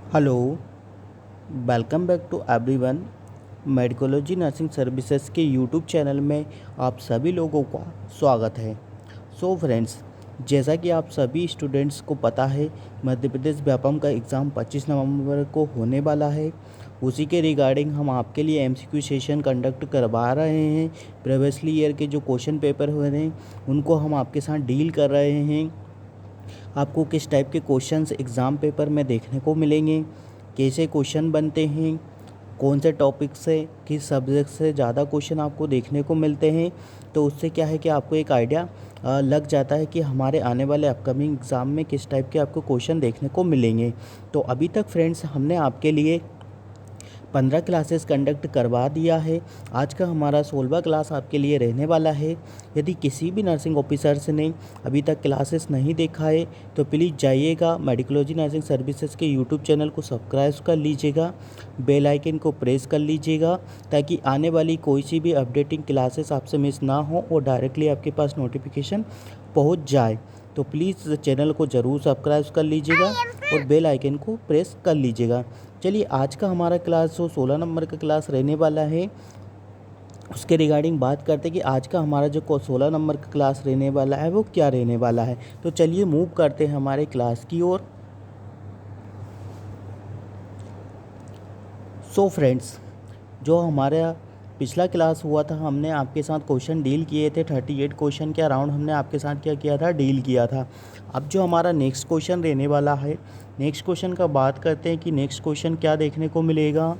Hello, welcome back to everyone. Medicology Nursing Services के YouTube channel में आप सभी लोगों का स्वागत है। सो फ्रेंड्स, जैसा कि आप सभी स्टूडेंट्स को पता है, मध्य प्रदेश व्यापम का एग्ज़ाम 25 नवंबर को होने वाला है। उसी के रिगार्डिंग हम आपके लिए एमसीक्यू सेशन कंडक्ट करवा रहे हैं। प्रीवियसली ईयर के जो क्वेश्चन पेपर हुए हैं उनको हम आपके साथ डील कर रहे हैं। आपको किस टाइप के क्वेश्चंस एग्ज़ाम पेपर में देखने को मिलेंगे, कैसे क्वेश्चन बनते हैं, कौन से टॉपिक से किस सब्जेक्ट से ज़्यादा क्वेश्चन आपको देखने को मिलते हैं। तो उससे क्या है कि आपको एक आइडिया लग जाता है कि हमारे आने वाले अपकमिंग एग्ज़ाम में किस टाइप के आपको क्वेश्चन देखने को मिलेंगे। तो अभी तक फ्रेंड्स हमने आपके लिए 15 क्लासेस कंडक्ट करवा दिया है। आज का हमारा 16वां क्लास आपके लिए रहने वाला है। यदि किसी भी नर्सिंग ऑफिसर्स ने अभी तक क्लासेस नहीं देखा है तो प्लीज़ जाइएगा, मेडिकोलॉजी नर्सिंग सर्विसेज के यूट्यूब चैनल को सब्सक्राइब कर लीजिएगा, बेल आइकन को प्रेस कर लीजिएगा ताकि आने वाली कोई सी भी अपडेटिंग क्लासेस आपसे मिस ना हो और डायरेक्टली आपके पास नोटिफिकेशन पहुंच जाए। तो प्लीज़ चैनल को ज़रूर सब्सक्राइब कर लीजिएगा और बेल आइकन को प्रेस कर लीजिएगा। चलिए, आज का हमारा क्लास जो 16 नंबर का क्लास रहने वाला है उसके रिगार्डिंग बात करते हैं कि आज का हमारा जो 16 नंबर का क्लास रहने वाला है वो क्या रहने वाला है। तो चलिए मूव करते हैं हमारे क्लास की ओर। सो फ्रेंड्स, जो हमारा पिछला क्लास हुआ था हमने आपके साथ क्वेश्चन डील किए थे। 38 क्वेश्चन के अराउंड हमने आपके साथ क्या किया था, डील किया था। अब जो हमारा नेक्स्ट क्वेश्चन रहने वाला है, नेक्स्ट क्वेश्चन का बात करते हैं कि नेक्स्ट क्वेश्चन क्या देखने को मिलेगा।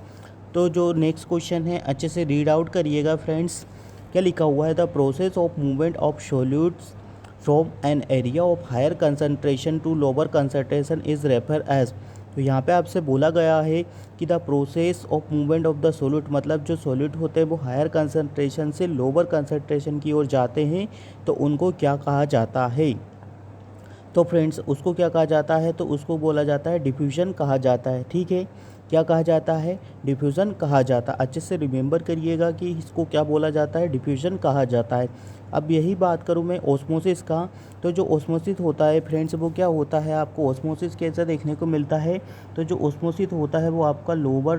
तो जो नेक्स्ट क्वेश्चन है अच्छे से रीड आउट करिएगा फ्रेंड्स। क्या लिखा हुआ है, the process of movement of solutes from an area of higher concentration to lower concentration is refer as. तो यहाँ पे आपसे बोला गया है कि the process of movement of the solute, मतलब जो सोल्यूट होते हैं वो हायर कंसनट्रेशन से लोअर कंसनट्रेशन की ओर जाते हैं तो उनको क्या कहा जाता है। तो फ्रेंड्स, उसको क्या कहा जाता है, तो उसको बोला जाता है डिफ्यूजन कहा जाता है। ठीक है, क्या कहा जाता है, डिफ्यूज़न कहा जाता है। अच्छे से रिमेंबर करिएगा कि इसको क्या बोला जाता है, डिफ्यूजन कहा जाता है। अब यही बात करूँ मैं ओस्मोसिस का, तो जो ओस्मोसिस होता है फ्रेंड्स वो क्या होता है, आपको ओस्मोसिस कैसे देखने को मिलता है। तो जो ओस्मोसिस होता है वो आपका लोअर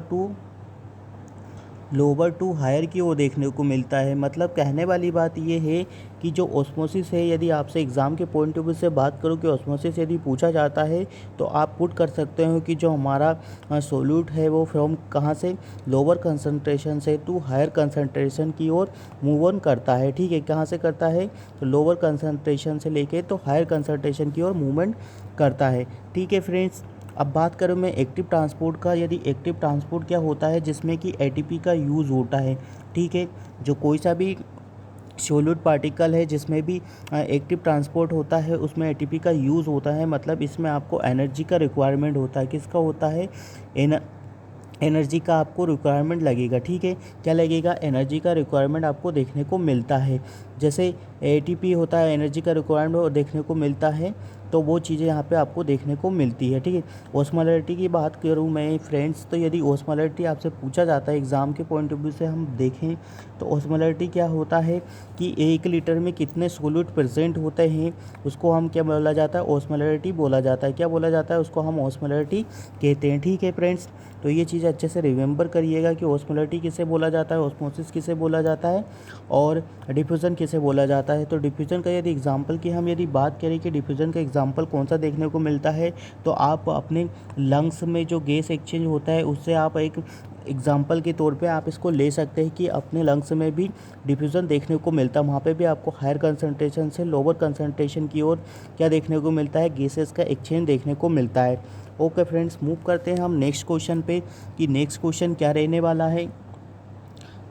टू हायर की ओर देखने को मिलता है। मतलब कहने वाली बात ये है कि जो ओस्मोसिस है, यदि आपसे एग्ज़ाम के पॉइंट ऑफ व्यू से बात करूँ कि ओस्मोसिस यदि पूछा जाता है तो आप पुट कर सकते हो कि जो हमारा सोल्यूट है वो फ्रॉम कहाँ से, लोअर कंसनट्रेशन से टू हायर कंसनट्रेशन की ओर मूव ऑन करता है। ठीक है, कहाँ से करता है, तो लोअर कंसनट्रेशन से लेके तो हायर कंसनट्रेशन की ओर मूवमेंट करता है। ठीक है फ्रेंड्स, अब बात करूँ मैं एक्टिव ट्रांसपोर्ट का। यदि एक्टिव ट्रांसपोर्ट क्या होता है, जिसमें कि एटीपी का यूज़ होता है। ठीक है, जो कोई सा भी सॉल्यूट पार्टिकल है जिसमें भी एक्टिव ट्रांसपोर्ट होता है उसमें एटीपी का यूज़ होता है। मतलब इसमें आपको एनर्जी का रिक्वायरमेंट होता है। किसका होता है, एनर्जी का आपको रिक्वायरमेंट लगेगा। ठीक है, क्या लगेगा, एनर्जी का रिक्वायरमेंट आपको देखने को मिलता है। जैसे एटीपी होता है, एनर्जी का रिक्वायरमेंट देखने को मिलता है, तो वो चीज़ें यहाँ पे आपको देखने को मिलती है। ठीक है, ओस्मोलैरिटी की बात करूँ मैं फ्रेंड्स, तो यदि ओस्मोलैरिटी आपसे पूछा जाता है एग्ज़ाम के पॉइंट ऑफ व्यू से हम देखें तो ओस्मोलैरिटी क्या होता है कि 1 लीटर में कितने सोल्यूट प्रेजेंट होते हैं उसको हम क्या बोला जाता है, ओस्मोलैरिटी बोला जाता है। क्या बोला जाता है, उसको हम ओस्मोलैरिटी कहते हैं। ठीक है फ्रेंड्स, तो ये चीज़ अच्छे से रिमेंबर करिएगा कि ओस्मोलैरिटी किसे बोला जाता है, ओस्मोसिस किसे बोला जाता है और डिफ्यूज़न किसे बोला जाता है। तो डिफ्यूज़न का यदि एग्जांपल की हम यदि बात करें कि डिफ्यूज़न का एग्जांपल कौन सा देखने को मिलता है, तो आप अपने लंग्स में जो गैस एक्सचेंज होता है उससे आप एक एग्जाम्पल के तौर पे आप इसको ले सकते हैं कि अपने लंग्स में भी डिफ्यूज़न देखने को मिलता है। वहाँ पे भी आपको हायर कंसनट्रेशन से लोअर कंसनट्रेशन की ओर क्या देखने को मिलता है, गैसेस का एक्सचेंज देखने को मिलता है। ओके फ्रेंड्स, मूव करते हैं हम नेक्स्ट क्वेश्चन पे कि नेक्स्ट क्वेश्चन क्या रहने वाला है।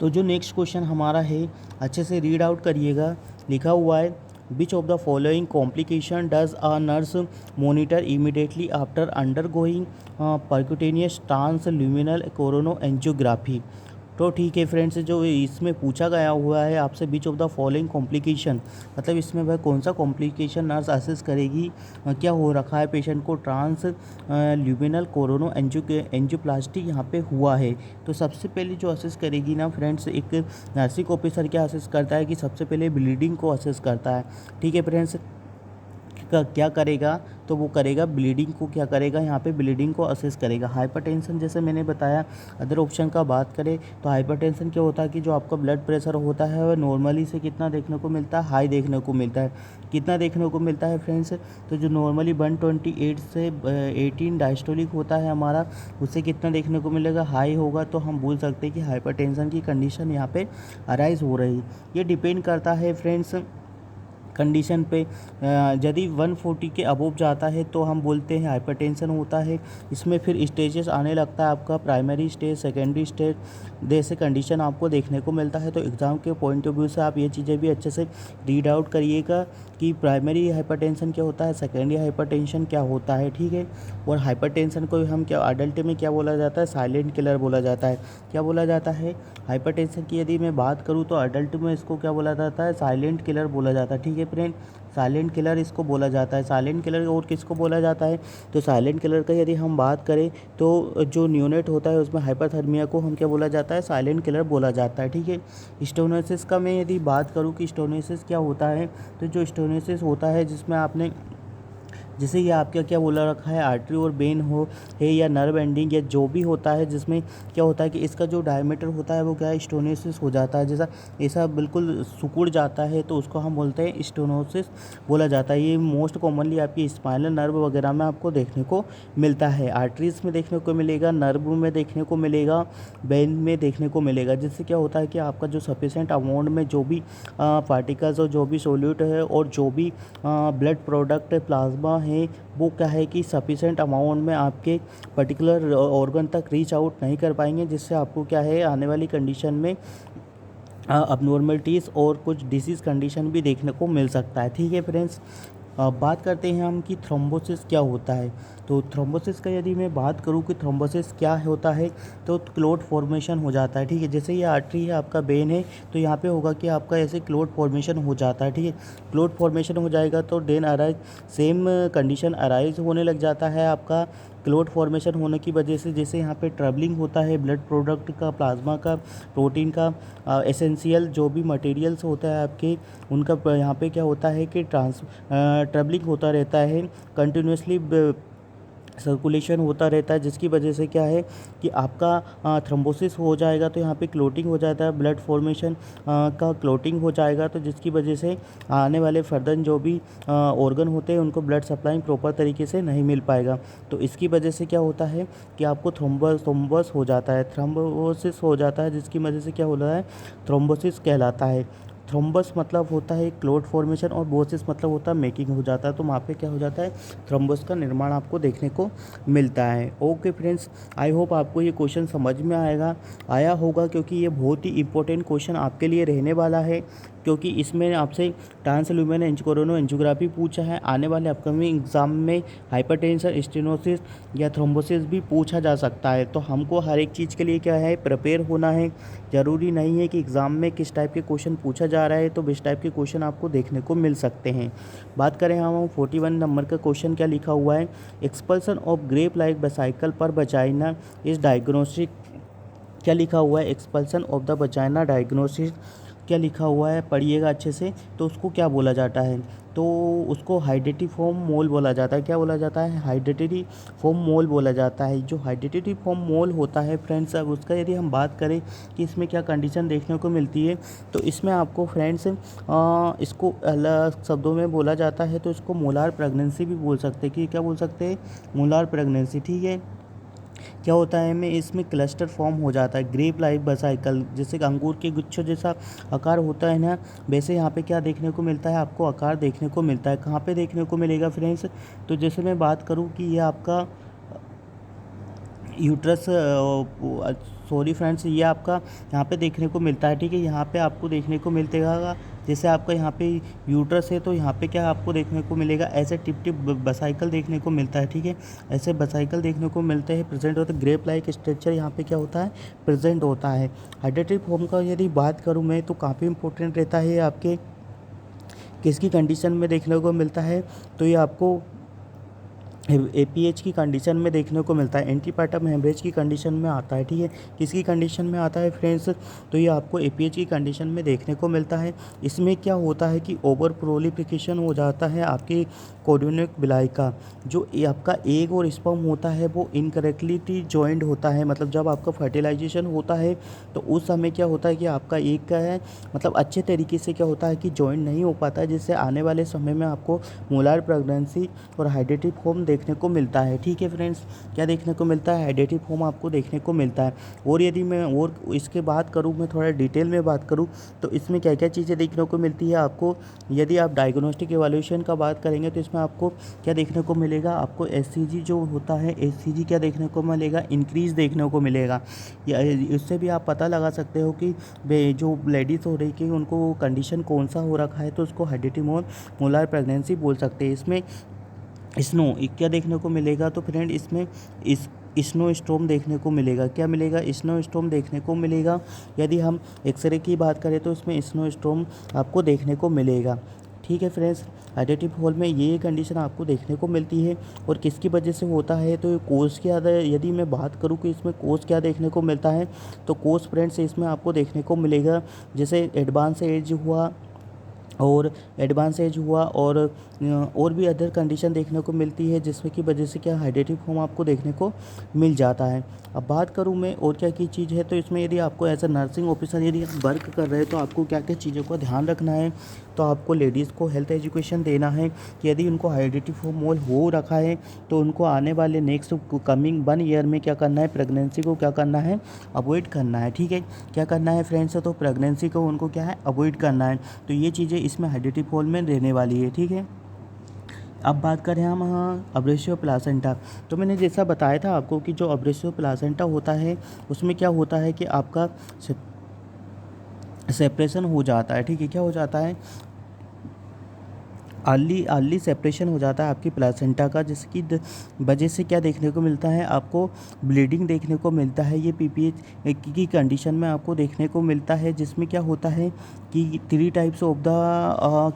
तो जो नेक्स्ट क्वेश्चन हमारा है अच्छे से रीड आउट करिएगा। लिखा हुआ है, which of the following complication does a nurse monitor immediately after undergoing percutaneous transluminal coronary angiography. तो ठीक है फ्रेंड्स, जो इसमें पूछा गया हुआ है आपसे बीच ऑफ द फॉलोइंग कॉम्प्लिकेशन, मतलब इसमें वह कौन सा कॉम्प्लिकेशन नर्स असेस करेगी, क्या हो रखा है पेशेंट को, ट्रांस ल्यूमिनल कोरोनो एंजियोप्लास्टी यहाँ पे हुआ है। तो सबसे पहले जो असेस करेगी ना फ्रेंड्स, एक नर्सिंग ऑफिसर क्या असेस करता है कि सबसे पहले ब्लीडिंग को असेस करता है। ठीक है फ्रेंड्स, का क्या करेगा, तो वो करेगा ब्लीडिंग को, क्या करेगा यहाँ पे ब्लीडिंग को असेस करेगा। हाइपरटेंशन जैसे मैंने बताया, अदर ऑप्शन का बात करें तो हाइपरटेंशन क्या होता है कि जो आपका ब्लड प्रेशर होता है वह नॉर्मली से कितना देखने को मिलता है, हाई देखने को मिलता है। कितना देखने को मिलता है फ्रेंड्स, तो जो नॉर्मली 128 से 18 डायस्टोलिक होता है हमारा, उससे कितना देखने को मिलेगा, हाई होगा। तो हम बोल सकते हैं कि हाइपरटेंशन की कंडीशन यहाँ पे अराइज हो रही। ये डिपेंड करता है फ्रेंड्स कंडीशन पे। यदि 140 के अबोव जाता है तो हम बोलते हैं हाइपरटेंशन होता है। इसमें फिर स्टेजेस आने लगता है, आपका प्राइमरी स्टेज, सेकेंडरी स्टेज जैसे कंडीशन आपको देखने को मिलता है। तो एग्ज़ाम के पॉइंट ऑफ व्यू से आप ये चीज़ें भी अच्छे से रीड आउट करिएगा कि प्राइमरी हाइपरटेंशन क्या होता है, सेकेंडरी हाइपरटेंशन क्या होता है, ठीक है। और हाइपरटेंशन को हम क्या अडल्ट में क्या बोला जाता है, साइलेंट किलर बोला जाता है। क्या बोला जाता है हाइपरटेंशन की, यदि मैं बात करूँ तो अडल्ट में इसको क्या बोला जाता है, साइलेंट किलर बोला जाता है, ठीक है फ्रेंड। साइलेंट किलर इसको बोला जाता है। साइलेंट किलर और किसको बोला जाता है, तो साइलेंट किलर का यदि हम बात करें तो जो न्यूनेट होता है उसमें हाइपरथर्मिया को हम क्या बोला जाता है, साइलेंट किलर बोला जाता है, ठीक है। स्टोनोसिस का मैं यदि बात करूँ कि स्टोनोसिस क्या होता है, तो जो स्टोनोसिस होता है जिसमें आपने जैसे ये आपका क्या बोला रखा है, आर्टरी और वेन हो है या नर्व एंडिंग या जो भी होता है, जिसमें क्या होता है कि इसका जो डायमीटर होता है वो क्या है, स्टोनोसिस हो जाता है। जैसा ऐसा बिल्कुल सिकुड़ जाता है तो उसको हम बोलते हैं स्टोनोसिस बोला जाता है। ये मोस्ट कॉमनली आपकी स्पाइनल नर्व वगैरह में आपको देखने को मिलता है। आर्टरीज में देखने को मिलेगा, नर्व में देखने को मिलेगा, वेन में देखने को मिलेगा। जिससे क्या होता है कि आपका जो सफिशेंट अमाउंट में जो भी पार्टिकल्स और जो भी सोल्यूट है और जो भी ब्लड प्रोडक्ट प्लाज्मा है, वो क्या है कि सफिशेंट अमाउंट में आपके पर्टिकुलर ऑर्गन तक रीच आउट नहीं कर पाएंगे, जिससे आपको क्या है आने वाली कंडीशन में अबनॉर्मलिटीज़ और कुछ डिसीज़ कंडीशन भी देखने को मिल सकता है, ठीक है फ्रेंड्स। बात करते हैं हम कि थ्रोम्बोसिस क्या होता है। तो थ्रोम्बोसिस का यदि मैं बात करूं कि थ्रोम्बोसिस क्या होता है, तो क्लोट फॉर्मेशन हो जाता है, ठीक है। जैसे ये आर्टरी है, आपका वेन है, तो यहाँ पे होगा कि आपका ऐसे क्लोट फॉर्मेशन हो जाता है, ठीक है। क्लोट फॉर्मेशन हो जाएगा तो then arise same condition arise होने लग जाता है आपका क्लोट फॉर्मेशन होने की वजह से। जैसे यहाँ पे ट्रबलिंग होता है ब्लड प्रोडक्ट का, प्लाज्मा का, प्रोटीन का, एसेंशियल जो भी मटेरियल्स होता है आपके, उनका यहाँ पे क्या होता है कि ट्रबलिंग होता रहता है, कंटिन्यूसली सर्कुलेशन होता रहता है, जिसकी वजह से क्या है कि आपका थ्रोम्बोसिस हो जाएगा। तो यहाँ पे क्लोटिंग हो जाता है, ब्लड फॉर्मेशन का क्लोटिंग हो जाएगा, तो जिसकी वजह से आने वाले फर्दर जो भी ऑर्गन होते हैं उनको ब्लड सप्लाई प्रॉपर तरीके से नहीं मिल पाएगा। तो इसकी वजह से क्या होता है कि आपको थ्रोम्बस हो जाता है, थ्रोम्बोसिस हो जाता है, जिसकी वजह से क्या हो रहा है, थ्रोम्बोसिस कहलाता है। थ्रोम्बस मतलब होता है क्लोट फॉर्मेशन और बोसिस मतलब होता है मेकिंग हो जाता है। तो वहाँ पे क्या हो जाता है, थ्रोम्बस का निर्माण आपको देखने को मिलता है। ओके फ्रेंड्स, आई होप आपको ये क्वेश्चन समझ में आया होगा, क्योंकि ये बहुत ही इंपॉर्टेंट क्वेश्चन आपके लिए रहने वाला है, क्योंकि इसमें आपसे ट्रांसल्यूमिनल एंजियोग्राफी पूछा है। आने वाले अपकमिंग एग्जाम में हाइपरटेंशन, स्टेनोसिस या थ्रोम्बोसिस भी पूछा जा सकता है। तो हमको हर एक चीज़ के लिए क्या है, प्रिपेयर होना है। ज़रूरी नहीं है कि एग्ज़ाम में किस टाइप के क्वेश्चन पूछा जा रहा है, तो इस टाइप के क्वेश्चन आपको देखने को मिल सकते हैं। बात करें हम 41 नंबर का क्वेश्चन क्या लिखा हुआ है, expulsion of grape like vesicle पर वजाइना इज डायग्नोस्टिक। क्या लिखा हुआ है, expulsion of the vagina diagnosis क्या लिखा हुआ है, पढ़िएगा अच्छे से। तो उसको क्या बोला जाता है, तो उसको हाइड्रेटिव फॉर्म मोल बोला जाता है। क्या बोला जाता है, हाइड्रेटिव फॉर्म मोल बोला जाता है। जो हाइड्रेटिव फॉर्म मोल होता है फ्रेंड्स, अब उसका यदि हम बात करें कि इसमें क्या कंडीशन देखने को मिलती है, तो इसमें आपको फ्रेंड्स इसको अलग शब्दों में बोला जाता है, तो इसको मोलार प्रेगनेंसी भी बोल सकते हैं। कि क्या बोल सकते हैं, मोलार प्रेगनेंसी, ठीक है। क्या होता है में इसमें क्लस्टर फॉर्म हो जाता है, ग्रेप लाइक वेसिकल, जैसे अंगूर के गुच्छों जैसा आकार होता है ना, वैसे यहाँ पे क्या देखने को मिलता है, आपको आकार देखने को मिलता है। कहाँ पे देखने को मिलेगा फ्रेंड्स, तो जैसे मैं बात करूँ कि ये आपका यूट्रस, सॉरी फ्रेंड्स, ये आपका यहाँ पे देखने को मिलता है, ठीक है। यहाँ पे आपको देखने को मिलतेगा, जैसे आपका यहाँ पे यूट्रस है तो यहाँ पे क्या आपको देखने को मिलेगा, ऐसे टिप टिप बसाइकल देखने को मिलता है, ठीक है। ऐसे बसाइकल देखने को मिलते हैं, प्रेजेंट होते हैं। ग्रेप लाइक स्ट्रक्चर यहाँ पे क्या होता है, प्रेजेंट होता है। हाइड्रेटिव फॉर्म का यदि बात करूँ मैं, तो काफ़ी इंपॉर्टेंट रहता है आपके किसकी कंडीशन में देखने को मिलता है, तो ये आपको एपीएच की कंडीशन में देखने को मिलता है, एंटीपार्टम हेमरेज की कंडीशन में आता है। ठीक है, किसकी कंडीशन में आता है फ्रेंड्स, तो ये आपको एपीएच की कंडीशन में देखने को मिलता है। इसमें क्या होता है कि ओवर प्रोलिफिकेशन हो जाता है आपके कोरियोनिक बिलाई का। जो ये आपका एग और स्पर्म होता है वो इनकरेक्टली जॉइंड होता है, मतलब जब आपका फर्टिलाइजेशन होता है तो उस समय क्या होता है कि आपका एग का है मतलब अच्छे तरीके से क्या होता है कि जॉइंट नहीं हो पाता है, जिससे आने वाले समय में आपको मोलार प्रेगनेंसी और हाइड्रेटिव होम देखने को मिलता है। ठीक है फ्रेंड्स, क्या देखने को मिलता है, हाइड्रेटिव होम आपको देखने को मिलता है। और यदि मैं और इसके बात करूँ, मैं थोड़ा डिटेल में बात करूँ तो इसमें क्या क्या चीज़ें देखने को मिलती है आपको। यदि आप डायग्नोस्टिक एवोल्यूशन का बात करेंगे तो इसमें आपको क्या देखने को मिलेगा, आपको एचसीजी जो होता है, एचसीजी क्या देखने को मिलेगा, इंक्रीज देखने को मिलेगा। या इससे भी आप पता लगा सकते हो कि जो लेडीज़ हो रही कि उनको कंडीशन कौन सा हो रखा है, तो उसको हाइड्रेटिव मोलार प्रेगनेंसी बोल सकते हैं। इसमें स्नो क्या देखने को मिलेगा, तो फ्रेंड इसमें इस स्नो स्टॉर्म देखने को मिलेगा। क्या मिलेगा, स्नो स्टॉर्म देखने को मिलेगा। यदि हम एक्सरे की बात करें तो इसमें स्नो स्टॉर्म आपको देखने को मिलेगा। ठीक है फ्रेंड्स, हाइड्रेटिव होल में ये कंडीशन आपको देखने को मिलती है। और किसकी वजह से होता है, तो कोर्स क्या, यदि मैं बात करूँ कि इसमें कोर्स क्या देखने को मिलता है, तो कोर्स फ्रेंड्स इसमें आपको देखने को मिलेगा जैसे एडवांस एज हुआ और एडवांस एज हुआ और भी अदर कंडीशन देखने को मिलती है, जिसमें की वजह से क्या हाइड्रेटिव होम आपको देखने को मिल जाता है। अब बात करूं मैं और क्या की चीज़ है, तो इसमें यदि आपको एज अ नर्सिंग ऑफिसर यदि आप वर्क कर रहे हैं तो आपको क्या क्या चीज़ों का ध्यान रखना है। तो आपको लेडीज़ को हेल्थ एजुकेशन देना है कि यदि उनको हाइड्रेटिव होम हो रखा है तो उनको आने वाले नेक्स्ट कमिंग 1 ईयर में क्या करना है, प्रेगनेंसी को क्या करना है, अवॉइड करना है। ठीक है, क्या करना है फ्रेंड्स, तो प्रेगनेंसी को उनको क्या है, अवॉइड करना है। तो ये चीज़ें इसमें हाइड्रेटिव होल में रहने वाली है। ठीक है, अब बात करें हम अब्रेसियो प्लासेंटा। तो मैंने जैसा बताया था आपको कि जो अब्रेसियो प्लासेंटा होता है उसमें क्या होता है कि आपका सेपरेशन हो जाता है। ठीक है, क्या हो जाता है, अर्ली सेपरेशन हो जाता है आपकी प्लासेंटा का, जिसकी वजह से क्या देखने को मिलता है, आपको ब्लीडिंग देखने को मिलता है। ये पीपीएच की कंडीशन में आपको देखने को मिलता है, जिसमें क्या होता है कि 3 टाइप्स ऑफ द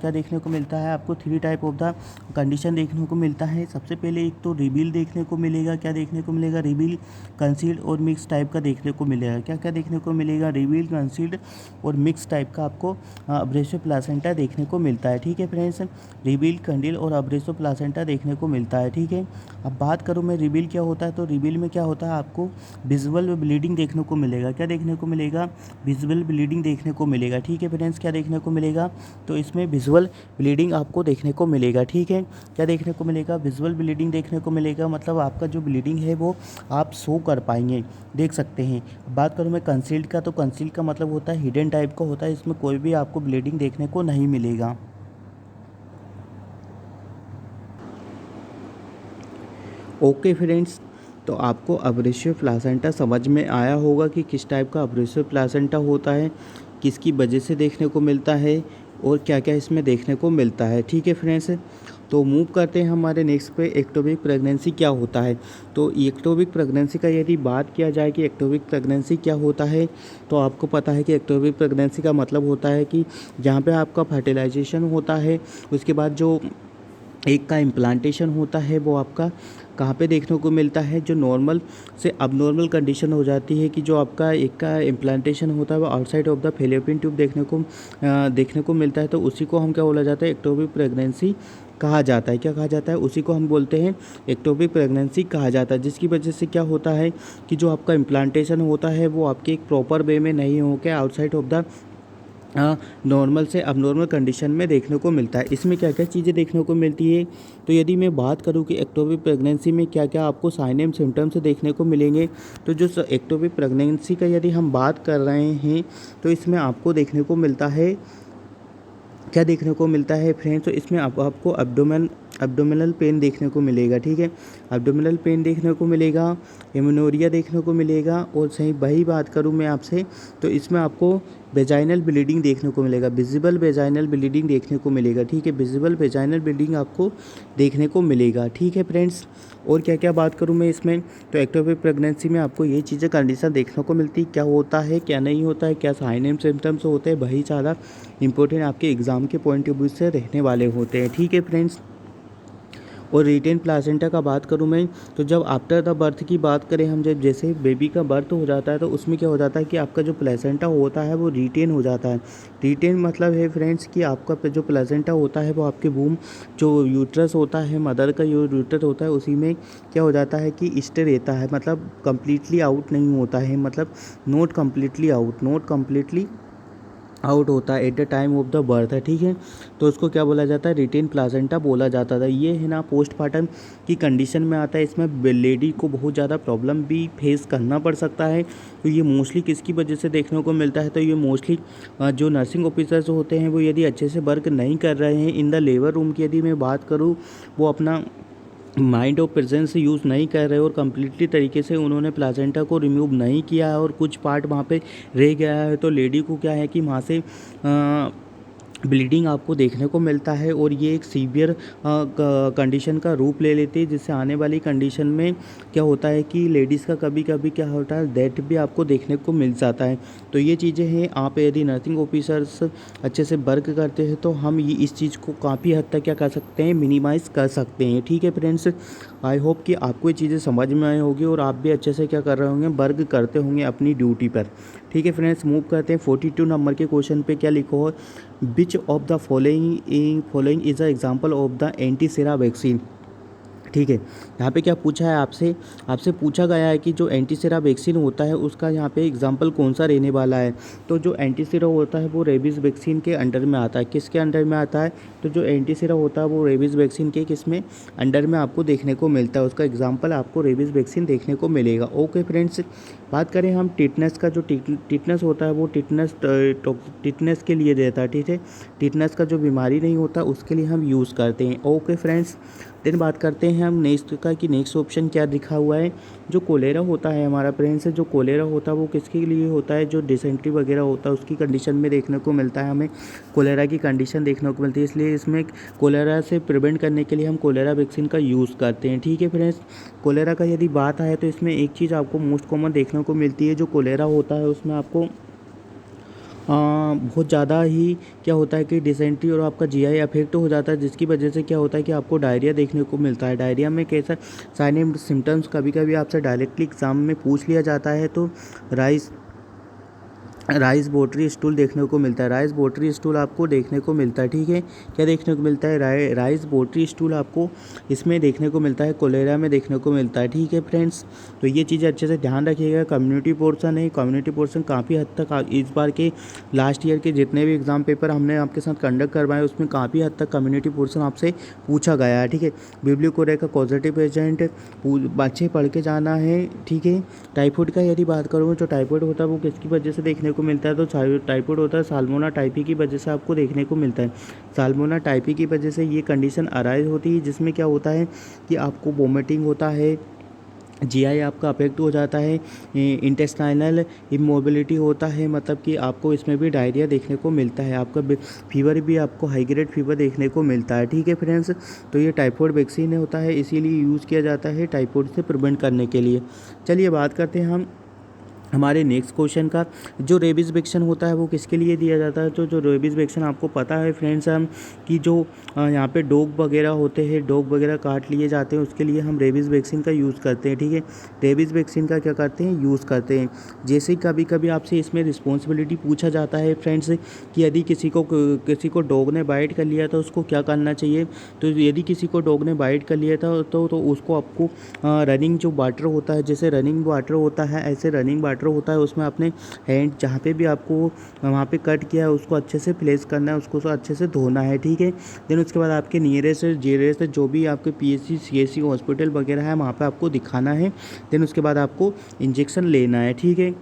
क्या देखने को मिलता है आपको, 3 टाइप ऑफ द कंडीशन देखने को मिलता है। सबसे पहले एक तो रिवील देखने को मिलेगा। क्या देखने को मिलेगा, रिवील, कंसील्ड और मिक्स टाइप का देखने को मिलेगा। क्या क्या देखने को मिलेगा, रिवील, कंसील्ड और मिक्स टाइप का आपको अब्रेसियो प्लासेंटा देखने को मिलता है। ठीक है फ्रेंड्स, रिवील, कंडील और अब्रेसियो प्लासेंटा देखने को मिलता है। ठीक है, अब बात करूँ मैं रिवील क्या होता है, तो रिवील में क्या होता है, आपको विजुअल ब्लीडिंग देखने को मिलेगा। क्या देखने को मिलेगा, विजुअल ब्लीडिंग देखने को मिलेगा। ठीक है फ्रेंड्स, क्या देखने को मिलेगा, तो इसमें विजुअल ब्लीडिंग आपको देखने को मिलेगा। ठीक है, क्या देखने को मिलेगा, विजुअल ब्लीडिंग देखने को मिलेगा, मतलब आपका जो ब्लीडिंग है वो आप शो कर पाएंगे, देख सकते हैं। बात करूँ मैं कंसील्ड का, तो कंसील्ड का मतलब होता है हिडन टाइप का होता है, इसमें कोई भी आपको ब्लीडिंग देखने को नहीं मिलेगा। ओके फ्रेंड्स, तो आपको अब्रेसियो प्लासेंटा समझ में आया होगा कि किस टाइप का अब्रेसियो प्लासेंटा होता है, किसकी वजह से देखने को मिलता है और क्या क्या इसमें देखने को मिलता है। ठीक है फ्रेंड्स, तो मूव करते हैं हमारे नेक्स्ट पे, एक्टोपिक प्रेगनेंसी क्या होता है। तो एक्टोपिक प्रेगनेंसी का यदि बात किया जाए कि एक्टोपिक प्रेगनेंसी क्या होता है, तो आपको पता है कि एक्टोपिक प्रेगनेंसी का मतलब होता है कि जहाँ पे आपका फर्टिलाइजेशन होता है, उसके बाद जो एक का इम्प्लांटेशन होता है वो आपका कहाँ पे देखने को मिलता है, जो नॉर्मल से अबनॉर्मल कंडीशन हो जाती है कि जो आपका एक का इम्प्लांटेशन होता है वो outside of the fallopian tube देखने को मिलता है, तो उसी को हम क्या बोला जाता है, एक्टोपिक प्रेगनेंसी कहा जाता है। क्या कहा जाता है, उसी को हम बोलते हैं एक्टोपिक प्रेगनेंसी कहा जाता है। जिसकी वजह से क्या होता है कि जो आपका इम्प्लांटेशन होता है वो आपके एक प्रॉपर वे में नहीं होकर आउटसाइड ऑफ द नॉर्मल से अबनॉर्मल कंडीशन में देखने को मिलता है। इसमें क्या क्या चीज़ें देखने को मिलती है, तो यदि मैं बात करूं कि एक्टोपिक प्रेगनेंसी में क्या क्या आपको साइन एंड सिम्टम्स देखने को मिलेंगे, तो जो एक्टोपिक प्रेगनेंसी का यदि हम बात कर रहे हैं तो इसमें आपको देखने को मिलता है, क्या देखने को मिलता है फ्रेंड्स, तो इसमें आपको एब्डोमिनल पेन देखने को मिलेगा। ठीक है, एब्डोमिनल पेन देखने को मिलेगा, एमेनोरिया देखने को मिलेगा, और सही वही बात करूं मैं आपसे तो इसमें आपको वेजाइनल ब्लीडिंग देखने को मिलेगा, विजिबल वेजाइनल ब्लीडिंग देखने को मिलेगा। ठीक है, विजिबल वेजाइनल ब्लीडिंग आपको देखने को मिलेगा। ठीक है फ्रेंड्स, और क्या क्या बात करूं मैं इसमें, तो एक्टोपिक प्रेगनेंसी में आपको ये चीज़ें कंडीशन देखने को मिलती, क्या होता है क्या नहीं होता है, क्या साइन एंड सिम्टम्स होते हैं, वही ज़्यादा इंपॉर्टेंट आपके एग्ज़ाम के पॉइंट ऑफ व्यू से रहने वाले होते हैं। ठीक है फ्रेंड्स, और रिटेन प्लासेंटा का बात करूँ मैं, तो जब आफ्टर द बर्थ की बात करें हम, जब जैसे बेबी का बर्थ हो जाता है तो उसमें क्या हो जाता है कि आपका जो प्लेसेंटा होता है वो रिटेन हो जाता है। रिटेन मतलब है फ्रेंड्स कि आपका जो प्लेसेंटा होता है वो आपके वूम जो यूट्रस होता है, मदर का जो यूट्रस होता है उसी में क्या हो जाता है कि स्टे रहता है, मतलब कम्प्लीटली आउट नहीं होता है, मतलब नॉट कम्प्लीटली आउट होता है at the time of the birth है, ठीक है। तो उसको क्या बोला जाता है, रिटेन प्लासेंटा बोला जाता था। ये है ना पोस्टमार्टम की कंडीशन में आता है, इसमें लेडी को बहुत ज़्यादा प्रॉब्लम भी फेस करना पड़ सकता है। तो ये मोस्टली किसकी वजह से देखने को मिलता है, तो ये मोस्टली जो नर्सिंग ऑफिसर्स होते हैं वो यदि अच्छे से वर्क नहीं कर रहे हैं इन द लेबर रूम की, यदि मैं बात करूँ, वो अपना माइंड और प्रेजेंस यूज़ नहीं कर रहे और कम्प्लीटली तरीके से उन्होंने प्लासेंटा को रिमूव नहीं किया है और कुछ पार्ट वहाँ पे रह गया है, तो लेडी को क्या है कि वहाँ से ब्लीडिंग आपको देखने को मिलता है और ये एक सीवियर कंडीशन का रूप ले लेती है, जिससे आने वाली कंडीशन में क्या होता है कि लेडीज़ का कभी कभी क्या होता है डेथ भी आपको देखने को मिल जाता है। तो ये चीज़ें हैं, आप यदि नर्सिंग ऑफिसर्स अच्छे से वर्क करते हैं तो हम ये इस चीज़ को काफ़ी हद तक क्या कर सकते हैं, मिनिमाइज़ कर सकते हैं, ठीक है फ्रेंड्स। आई होप कि आपको ये चीज़ें समझ में आई होगी और आप भी अच्छे से क्या कर रहे होंगे, वर्क करते होंगे अपनी ड्यूटी पर, ठीक है फ्रेंड्स। मूव करते हैं 42 नंबर के क्वेश्चन पे। क्या लिखो है, which of the following is a example of the antisera vaccine, ठीक है। यहाँ पे क्या पूछा है आपसे, आपसे पूछा गया है कि जो एंटीसेरा वैक्सीन होता है उसका यहाँ पे एग्जाम्पल कौन सा रहने वाला है। तो जो एंटीसेरा होता है वो रेबीज़ वैक्सीन के अंडर में आता है। किसके अंडर में आता है, तो जो एंटीसेरा होता है वो रेबीज़ वैक्सीन के किसमें अंडर में आपको देखने को मिलता है, उसका एग्जाम्पल आपको रेबीज़ वैक्सीन देखने को मिलेगा। ओके फ्रेंड्स, बात करें हम टिटनेस का, जो टिटनेस होता है वो टिटनेस के लिए रहता है, ठीक है। टिटनेस का जो बीमारी नहीं होता उसके लिए हम यूज़ करते हैं। ओके फ्रेंड्स, देन बात करते हैं हम नेक्स्ट का कि नेक्स्ट ऑप्शन क्या दिखा हुआ है। जो कोलेरा होता है हमारा फ्रेंड्स, जो कोलेरा होता है वो किसके लिए होता है, जो डिसेंट्री वगैरह होता है उसकी कंडीशन में देखने को मिलता है, हमें कोलेरा की कंडीशन देखने को मिलती है, इसलिए इसमें कोलेरा से प्रिवेंट करने के लिए हम कोलेरा वैक्सीन का यूज़ करते हैं, ठीक है फ्रेंड्स। कोलेरा का यदि बात आए तो इसमें एक चीज़ आपको मोस्ट कॉमन देखने को मिलती है, जो कोलेरा होता है उसमें आपको बहुत ज़्यादा ही क्या होता है कि डिसेंट्री और आपका जीआई अफेक्ट हो जाता है, जिसकी वजह से क्या होता है कि आपको डायरिया देखने को मिलता है। डायरिया में कैसा साइन एंड सिम्टम्स कभी कभी आपसे डायरेक्टली एग्जाम में पूछ लिया जाता है, तो राइस बोटरी स्टूल देखने को मिलता है। राइस बोटरी स्टूल आपको देखने को मिलता है, ठीक है। क्या देखने को मिलता है, राइस बोटरी स्टूल आपको इसमें देखने को मिलता है, कोलेरा में देखने को मिलता है, ठीक है फ्रेंड्स। तो ये चीज़ें अच्छे से ध्यान रखिएगा। कम्युनिटी पोर्शन है, कम्युनिटी पोर्शन काफ़ी हद तक इस बार के लास्ट ईयर के जितने भी एग्ज़ाम पेपर हमने आपके साथ कंडक्ट करवाए उसमें काफ़ी हद तक कम्युनिटी पोर्शन आपसे पूछा गया है, ठीक है। बिब्लियो कोरे का पॉजिटिव एजेंट बच्चे पढ़ के जाना है, ठीक है। टाइफाइड का यदि बात करूँ, जो टाइफाइड होता है वो किसकी वजह से देखने को मिलता है, तो टाइफाइड होता है साल्मोना टाइफी की वजह से आपको देखने को मिलता है। साल्मोना टाइफी की वजह से ये कंडीशन अराइज होती है, जिसमें क्या होता है कि आपको वोमिटिंग होता है, जीआई आपका अफेक्ट हो जाता है, इंटेस्टाइनल इमोबिलिटी होता है, मतलब कि आपको इसमें भी डायरिया देखने को मिलता है, आपका फीवर भी आपको हाई ग्रेड फीवर देखने को मिलता है, ठीक है फ्रेंड्स। तो ये टाइफाइड वैक्सीन होता है, इसीलिए यूज़ किया जाता है टाइफाइड से प्रिवेंट करने के लिए। चलिए बात करते हैं हम हमारे नेक्स्ट क्वेश्चन का। जो रेबीज़ वैक्सीन होता है वो किसके लिए दिया जाता है, तो जो रेबीज़ वैक्सीन आपको पता है फ्रेंड्स हम कि जो यहाँ पे डॉग वगैरह होते हैं, डॉग वगैरह काट लिए जाते हैं, उसके लिए हम रेबीज़ वैक्सीन का यूज़ करते हैं, ठीक है। रेबीज़ वैक्सीन का क्या करते हैं, यूज़ करते हैं। जैसे कभी कभी आपसे इसमें रिस्पॉन्सिबिलिटी पूछा जाता है फ्रेंड्स कि यदि किसी को डॉग ने बाइट कर लिया तो उसको क्या करना चाहिए। तो यदि किसी को डॉग ने बाइट कर लिया था तो उसको आपको रनिंग जो वाटर होता है, जैसे रनिंग वाटर होता है ऐसे रनिंग वाटर होता है, उसमें अपने हैंड जहाँ पे भी आपको वहाँ पे कट किया है उसको अच्छे से प्लेस करना है, उसको अच्छे से धोना है, ठीक है। देन उसके बाद आपके नियरेस्ट जो भी आपके पीएचसी सीएचसी हॉस्पिटल वगैरह है वहाँ पे आपको दिखाना है। देन उसके बाद आपको इंजेक्शन लेना है, ठीक है।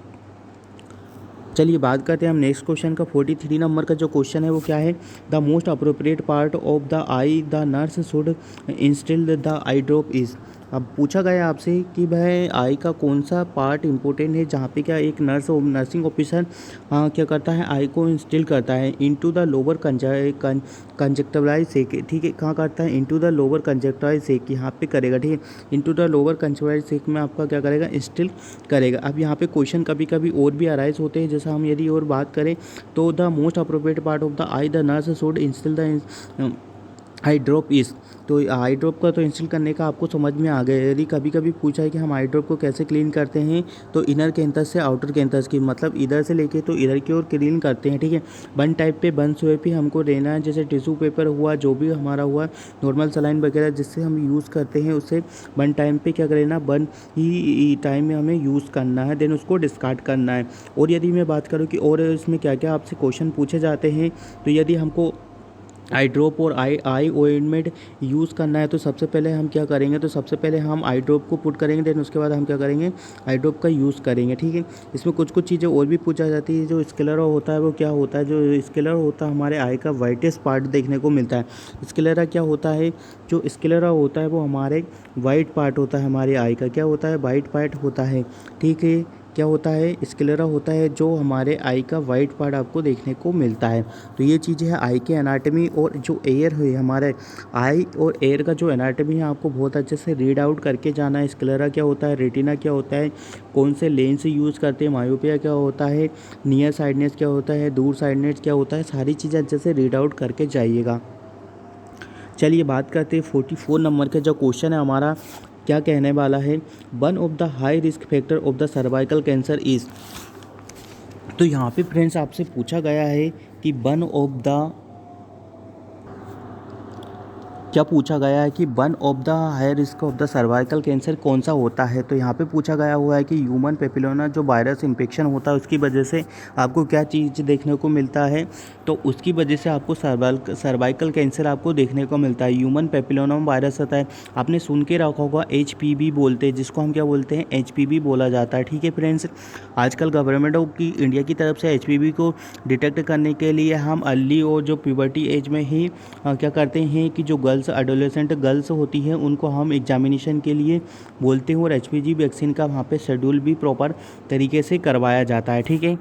चलिए बात करते हैं हम नेक्स्ट क्वेश्चन का। 43 नंबर का जो क्वेश्चन है वो क्या है, the most appropriate part of the I the nurse should instil the I drop is. अब पूछा गया आपसे कि भाई आई का कौन सा पार्ट इंपॉर्टेंट है जहाँ पे क्या एक नर्सिंग ऑफिसर क्या करता है, आई को इंस्टिल करता है इनटू द लोअर कंजक्टिवाइज सेक, ठीक है। कहाँ करता है, इनटू द लोअर कंजक्टिवाइज सेक, यहाँ पे करेगा, ठीक है। इनटू द लोअर कंजक्टिवाइज सेक में आपका क्या करेगा, इंस्टिल करेगा। अब यहाँ पे क्वेश्चन कभी कभी और भी अराइज होते हैं, जैसा हम यदि और बात करें तो the most appropriate part of the I the nurse should instil the I drop इस, तो आई ड्रॉप का तो इंस्टॉल करने का आपको समझ में आ गया। यदि कभी कभी पूछा है कि हम आई ड्रॉप को कैसे क्लीन करते हैं, तो इनर कैंथस से आउटर कैंथस की, मतलब इधर से लेके तो इधर की ओर क्लीन करते हैं, ठीक है। बन टाइप पे, बन हुए पे हमको लेना है, जैसे टिश्यू पेपर हुआ, जो भी हमारा हुआ, नॉर्मल सलाइन वगैरह जिससे हम यूज़ करते हैं, उससे बन टाइम पे क्या करना, बन ही टाइम में हमें यूज़ करना है, देन उसको डिस्कार्ड करना है। और यदि मैं बात करूँ कि और इसमें क्या क्या आपसे क्वेश्चन पूछे जाते हैं, तो यदि हमको आई ड्रॉप और आई ऑइंटमेंट यूज़ करना है, तो सबसे पहले हम क्या करेंगे, तो सबसे पहले हम आई ड्रॉप को पुट करेंगे, देन उसके बाद हम क्या करेंगे, आई ड्रॉप का यूज़ करेंगे, ठीक है। इसमें कुछ कुछ चीज़ें और भी पूछा जाती है। जो स्क्लेरा होता है वो क्या होता है, जो स्क्लेरा होता है हमारे आई का वाइटेस्ट पार्ट देखने को मिलता है। स्क्लेरा क्या होता है, जो स्क्लेरा होता है वो हमारे वाइट पार्ट होता है, हमारे आई का क्या होता है, वाइट पार्ट होता है, ठीक है। क्या होता है, स्क्लेरा होता है जो हमारे आई का वाइट पार्ट आपको देखने को मिलता है। तो ये चीज़ है आई के एनाटमी। और जो एयर है हमारे आई और एयर का जो एनाटमी है, आपको बहुत अच्छे से रीड आउट करके जाना है। स्क्लेरा क्या होता है, रेटिना क्या होता है, कौन से लेंस यूज़ करते हैं, मायोपिया क्या होता है, नियर साइडनेस क्या होता है, दूर साइडनेस क्या होता है, सारी चीज़ें अच्छे से रीड आउट करके जाइएगा। चलिए बात करते हैं 44 नंबर का जो क्वेश्चन है हमारा, क्या कहने वाला है, one of the high risk factor of the cervical cancer is. तो यहाँ पे फ्रेंड्स आपसे पूछा गया है कि वन ऑफ द, क्या पूछा गया है कि one of the high risk of the cervical cancer कौन सा होता है। तो यहाँ पे पूछा गया हुआ है कि ह्यूमन पेपिलोमा जो वायरस इन्फेक्शन होता है उसकी वजह से आपको क्या चीज़ देखने को मिलता है, तो उसकी वजह से आपको सर्वाइकल कैंसर आपको देखने को मिलता है। ह्यूमन पेपिलोमा वायरस होता है, आपने सुन के रखा होगा HPV बोलते हैं, जिसको हम क्या बोलते हैं, HPV बोला जाता है, ठीक है फ्रेंड्स। आजकल गवर्नमेंट की इंडिया की तरफ से HPV को डिटेक्ट करने के लिए हम अर्ली और जो प्यूबर्टी एज में ही क्या करते हैं कि जो गर्ल्स एडोलेसेंट गर्ल्स होती हैं उनको हम एग्जामिनेशन के लिए बोलते हैं, और HPV वैक्सीन का वहाँ पे शेड्यूल भी प्रॉपर तरीके से करवाया जाता है, ठीक है।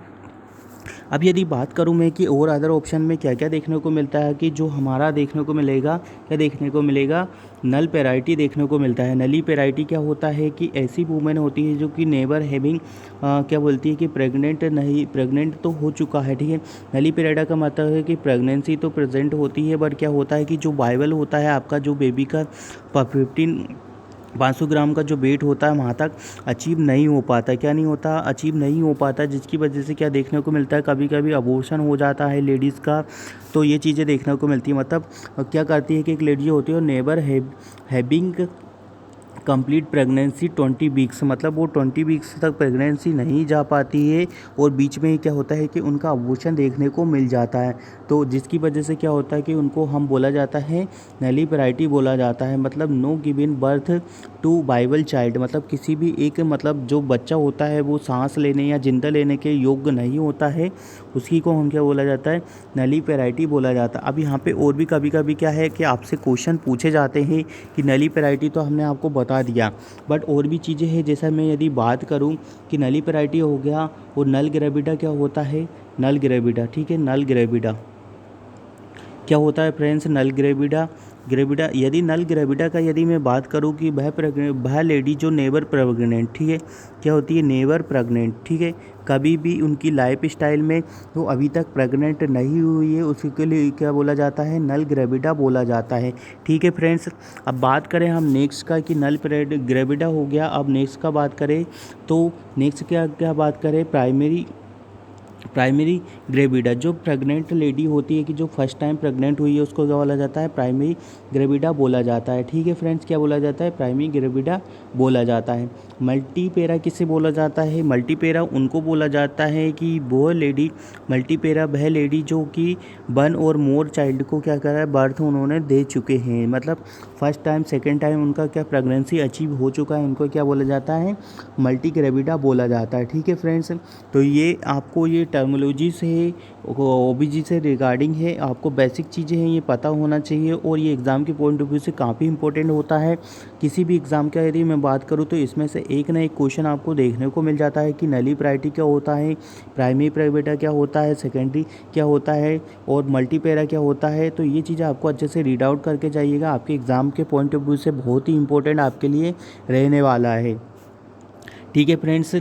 अब यदि बात करूं मैं कि और अदर ऑप्शन में क्या क्या देखने को मिलता है, कि जो हमारा देखने को मिलेगा, क्या देखने को मिलेगा, नल पेराइटी देखने को मिलता है। नली पेराइटी क्या होता है कि ऐसी वूमेन होती है जो कि नेवर हैविंग क्या बोलती है कि प्रेग्नेंट नहीं, प्रेग्नेंट तो हो चुका है, ठीक है। नली पेराइटा का मतलब है कि प्रेगनेंसी तो प्रेजेंट होती है, बट क्या होता है कि जो वाइबल होता है आपका, जो बेबी का 500 ग्राम का जो वेट होता है वहाँ तक अचीव नहीं हो पाता, क्या नहीं होता, अचीव नहीं हो पाता, जिसकी वजह से क्या देखने को मिलता है, कभी कभी अबॉर्शन हो जाता है लेडीज़ का। तो ये चीज़ें देखने को मिलती है। मतलब क्या करती है कि एक लेडी होती है और never having complete pregnancy 20 weeks, मतलब वो 20 वीक्स तक प्रेगनेंसी नहीं जा पाती है, और बीच में ही क्या होता है कि उनका अबॉर्शन देखने को मिल जाता है। तो जिसकी वजह से क्या होता है कि उनको हम बोला जाता है नली पेराइटी बोला जाता है, मतलब no given birth to viable child, मतलब किसी भी एक, मतलब जो बच्चा होता है वो सांस लेने या जिंदा लेने के योग्य नहीं होता है, उसी को हम क्या बोला जाता है, नली पेराइटी बोला जाता है। अब यहाँ पे और भी कभी कभी क्या है कि आपसे क्वेश्चन पूछे जाते हैं कि नली पेराइटी तो हमने आपको बता दिया, बट और भी चीज़ें हैं। जैसा मैं यदि बात करूं कि नली पेराइटी हो गया, और नल ग्रेविडा क्या होता है, नल ग्रेविडा, ठीक है। नल ग्रेविडा क्या होता है फ्रेंड्स, नल ग्रेविडा, यदि नल ग्रेविडा का यदि मैं बात करूं कि वह लेडी जो नेवर प्रेग्नेंट, ठीक है, क्या होती है, नेवर प्रेग्नेंट, ठीक है, कभी भी उनकी लाइफ स्टाइल में वो अभी तक प्रेग्नेंट नहीं हुई है, उसके लिए क्या बोला जाता है, नल ग्रेविडा बोला जाता है, ठीक है फ्रेंड्स। अब बात करें हम नेक्स्ट का कि नल ग्रेविडा हो गया। अब नेक्स्ट का बात करें तो नेक्स्ट क्या क्या बात करें, प्राइमरी ग्रेविडा, जो प्रेग्नेंट लेडी होती है कि जो फर्स्ट टाइम प्रेग्नेंट हुई है उसको क्या बोला जाता है, प्राइमरी ग्रेविडा बोला जाता है, ठीक है फ्रेंड्स। क्या बोला जाता है, प्राइमरी ग्रेविडा बोला जाता है। मल्टीपेरा किसे बोला जाता है, मल्टीपेरा उनको बोला जाता है कि वो लेडी, मल्टीपेरा वह लेडी जो कि 1 और मोर चाइल्ड को क्या करा है, बर्थ उन्होंने दे चुके हैं, मतलब फर्स्ट टाइम सेकेंड टाइम उनका क्या प्रेगनेंसी अचीव हो चुका है, उनको क्या बोला जाता है, मल्टी ग्रेविडा बोला जाता है, ठीक है फ्रेंड्स। तो ये आपको ये टर्मोलॉजी से, OBG से रिगार्डिंग है, आपको बेसिक चीज़ें हैं ये पता होना चाहिए, और ये एग्ज़ाम के पॉइंट ऑफ व्यू से काफ़ी इंपॉर्टेंट होता है। किसी भी एग्ज़ाम का यदि मैं बात करूँ तो इसमें से एक ना एक क्वेश्चन आपको देखने को मिल जाता है कि नली पेराइटी क्या होता है, प्राइमरी ग्रेविडा क्या होता है, सेकेंडरी क्या होता है, और मल्टीपेरा क्या होता है। तो ये चीज़ें आपको अच्छे से रीड आउट करके जाइएगा, आपके एग्ज़ाम के पॉइंट ऑफ व्यू से बहुत ही इंपॉर्टेंट आपके लिए रहने वाला है, ठीक है फ्रेंड्स।